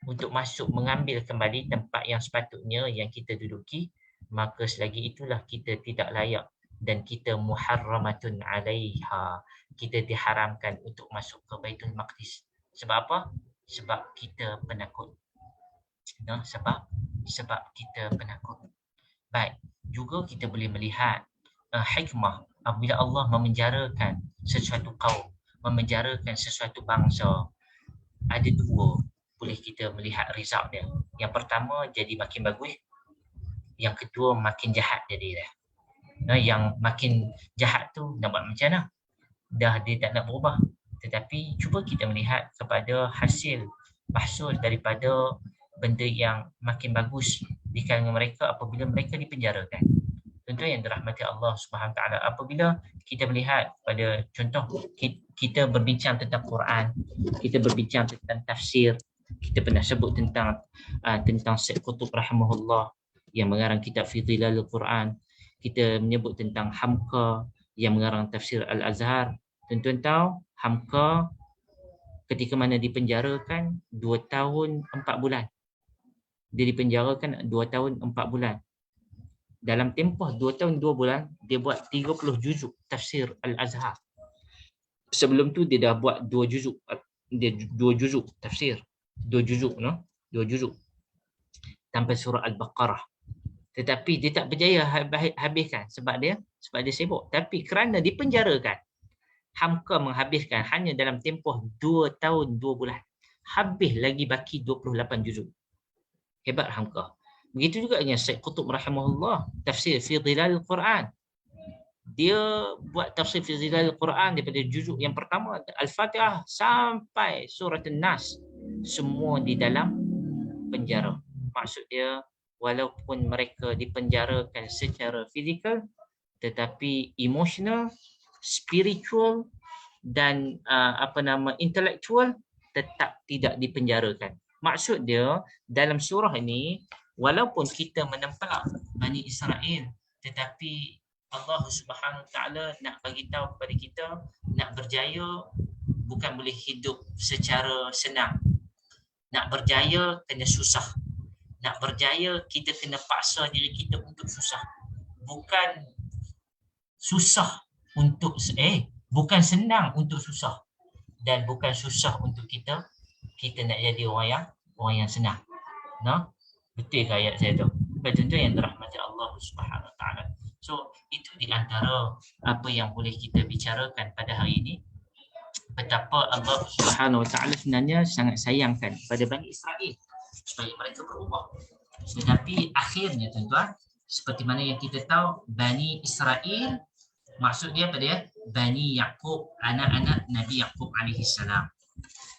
untuk masuk mengambil kembali tempat yang sepatutnya yang kita duduki, maka selagi itulah kita tidak layak dan kita muharramatun alaiha, kita diharamkan untuk masuk ke Baitul Maqdis. Sebab apa? Sebab kita penakut. Nah, sebab kita penakut. Baik, juga kita boleh melihat hikmah apabila Allah memenjarakan sesuatu kaum, memenjarakan sesuatu bangsa. Ada dua boleh kita melihat result dia. Yang pertama, jadi makin bagus. Yang kedua, makin jahat jadi dah. Nah, yang makin jahat tu nak buat macam mana? Dah dia tak nak berubah. Tetapi cuba kita melihat kepada mahsul daripada benda yang makin bagus di kalangan mereka apabila mereka dipenjarakan. Tuan-tuan yang dirahmati Allah Subhanahu Wa Taala, apabila kita melihat pada contoh kita berbincang tentang Quran, kita berbincang tentang tafsir, kita pernah sebut tentang Syekh Qutb rahimahullah yang mengarang kitab Fi Dhilalil Quran, kita menyebut tentang Hamka yang mengarang tafsir Al-Azhar. Tuan-tuan tahu Hamka ketika mana dipenjarakan 2 tahun 4 bulan. Dia dipenjarakan 2 tahun 4 bulan. Dalam tempoh 2 tahun 2 bulan, dia buat 30 juzuk tafsir Al-Azhar. Sebelum tu dia dah buat 2 juzuk. Dia 2 juzuk tafsir. 2 juzuk, no? 2 juzuk. Sampai surah Al-Baqarah. Tetapi dia tak berjaya habiskan sebab dia sibuk. Tapi kerana dipenjarakan, Hamka menghabiskan hanya dalam tempoh 2 tahun 2 bulan. Habis lagi baki 28 juzuk. Hebat Hamka. Begitu juga dengan Syekh Qutb rahimahullah, tafsir Fi Dhilalil Quran. Dia buat tafsir Fi Dhilalil Quran daripada juzuk yang pertama Al-Fatihah sampai surah An-Nas, semua di dalam penjara. Maksud dia, walaupun mereka dipenjarakan secara fizikal, tetapi emosional, spiritual dan intelektual tetap tidak dipenjarakan. Maksud dia, dalam surah ini, walaupun kita menempel Bani Israel, tetapi Allah Subhanahu Wa Taala nak bagi tahu kepada kita, nak berjaya bukan boleh hidup secara senang. Nak berjaya kena susah. Nak berjaya kita kena paksa diri kita untuk susah. Bukan susah untuk bukan senang untuk susah, dan bukan susah untuk kita nak jadi orang yang senang. No? Betul ke ayat saya tu? Betul yang dirahmati Allah Subhanahu Wa Taala. So, itu di antara apa yang boleh kita bicarakan pada hari ini. Betapa Allah Subhanahu Wa Taala sebenarnya sangat sayangkan pada Bani Israel supaya mereka berubah. Tetapi akhirnya tuan-tuan, seperti mana yang kita tahu, Bani Israel maksud dia apa dia? Bani Yaqub, anak-anak Nabi Yaqub alaihi salam.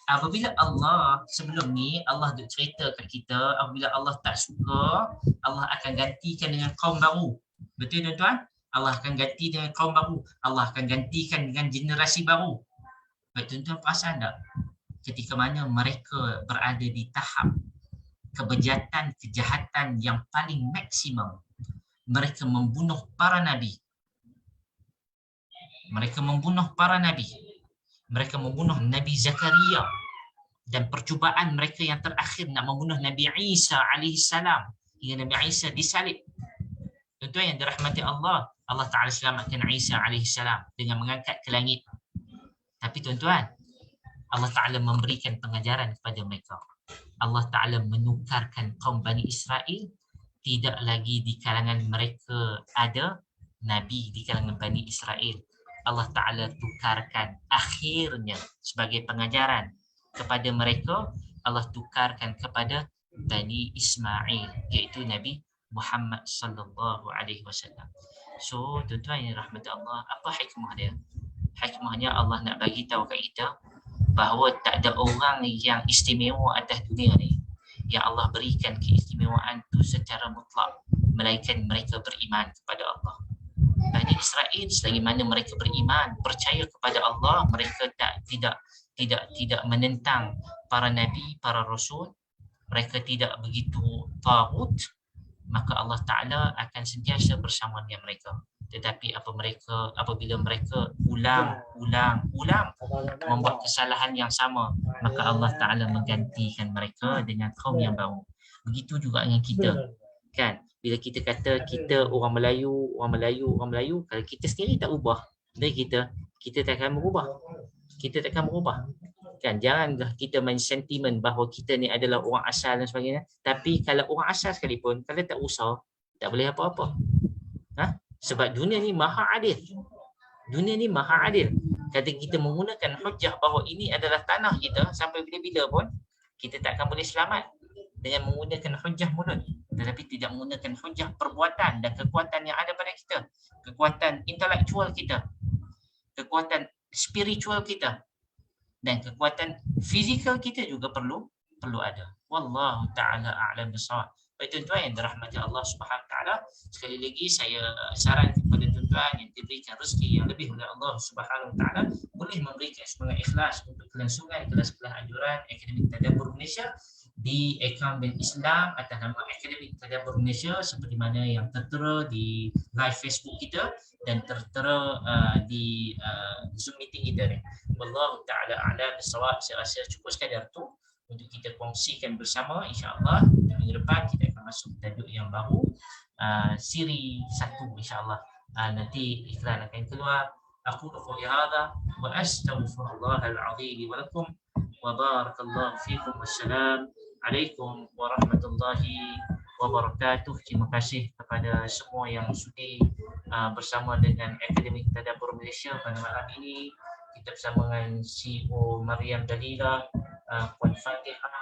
Apabila Allah sebelum ni Allah duk cerita kat kita, apabila Allah tak suka, Allah akan gantikan dengan kaum baru. Betul tuan-tuan? Allah akan ganti dengan kaum baru. Allah akan gantikan dengan generasi baru. Baik tuan-tuan, perasan tak? Ketika mana mereka berada di tahap kejahatan yang paling maksimum, mereka membunuh para nabi. Mereka membunuh Nabi Zakaria, dan percubaan mereka yang terakhir nak membunuh Nabi Isa alaihissalam hingga Nabi Isa disalib. Tuan-tuan yang dirahmati Allah, Allah Ta'ala selamatkan Isa alaihissalam dengan mengangkat ke langit. Tapi tuan-tuan, Allah Ta'ala memberikan pengajaran kepada mereka. Allah Ta'ala menukarkan kaum Bani Israel, tidak lagi di kalangan mereka ada Nabi di kalangan Bani Israel. Allah Ta'ala tukarkan akhirnya sebagai pengajaran kepada mereka, Allah tukarkan kepada Bani Ismail, iaitu Nabi Muhammad sallallahu alaihi wasallam. So, tuan-tuan yang rahmat Allah, apa hikmah dia? Hikmahnya Allah nak bagi tahu kat kita bahawa tak ada orang yang istimewa atas dunia ni yang Allah berikan keistimewaan tu secara mutlak, melainkan mereka beriman kepada Allah. Bani Israel selagi mana mereka beriman, percaya kepada Allah, mereka tidak menentang para nabi, para rasul, mereka tidak begitu taghut, maka Allah Ta'ala akan sentiasa bersama dengan mereka. Tetapi apabila mereka ulang membuat kesalahan yang sama, maka Allah Ta'ala menggantikan mereka dengan kaum yang baru. Begitu juga dengan kita, kan? Bila kita kata kita orang Melayu, kalau kita sendiri tak ubah dari kita takkan berubah. Kita takkan berubah. Kan, janganlah kita main sentimen bahawa kita ni adalah orang asal dan sebagainya. Tapi kalau orang asal sekalipun, kalau tak usah, tak boleh apa-apa. Sebab dunia ni maha adil. Dunia ni maha adil. Kata kita menggunakan hujah bahawa ini adalah tanah kita sampai bila-bila pun, kita takkan boleh selamat dengan menggunakan hujah mulut, tetapi tidak menggunakan hujah perbuatan dan kekuatan yang ada pada kita, kekuatan intelektual kita, kekuatan spiritual kita, dan kekuatan fizikal kita juga perlu ada. Wallahu taala a'lam bissawab. Baik tuan-tuan yang dirahmati Allah Subhanahu taala, sekali lagi saya saran kepada tuan-tuan yang diberikan rezeki yang lebih oleh Allah Subhanahu taala, boleh memberikan semangat ikhlas untuk kelangsungan kelas-kelas anjuran Akademik Tadabbur Malaysia di akaun Bank Islam atas nama Akademik Tadabbur Malaysia, seperti mana yang tertera di live Facebook kita dan tertera di Zoom meeting kita ni. Wallahu taala a'lam bissawab. Saya rasa cukup sekadar tu untuk kita kongsikan bersama. InsyaAllah minggu depan kita akan masuk tajuk yang baru, siri 1 insyaAllah. Nanti iklan akan keluar. Aku qouli hadza wa astaghfirullahal azim wa lakum wa barakallahu fikum. Wassalamualaikum warahmatullahi wabarakatuh. Terima kasih kepada semua yang sudi bersama dengan Akademik Tadabbur Malaysia pada malam ini. Kita bersama dengan CEO Maryam Dalila, Puan Fatihah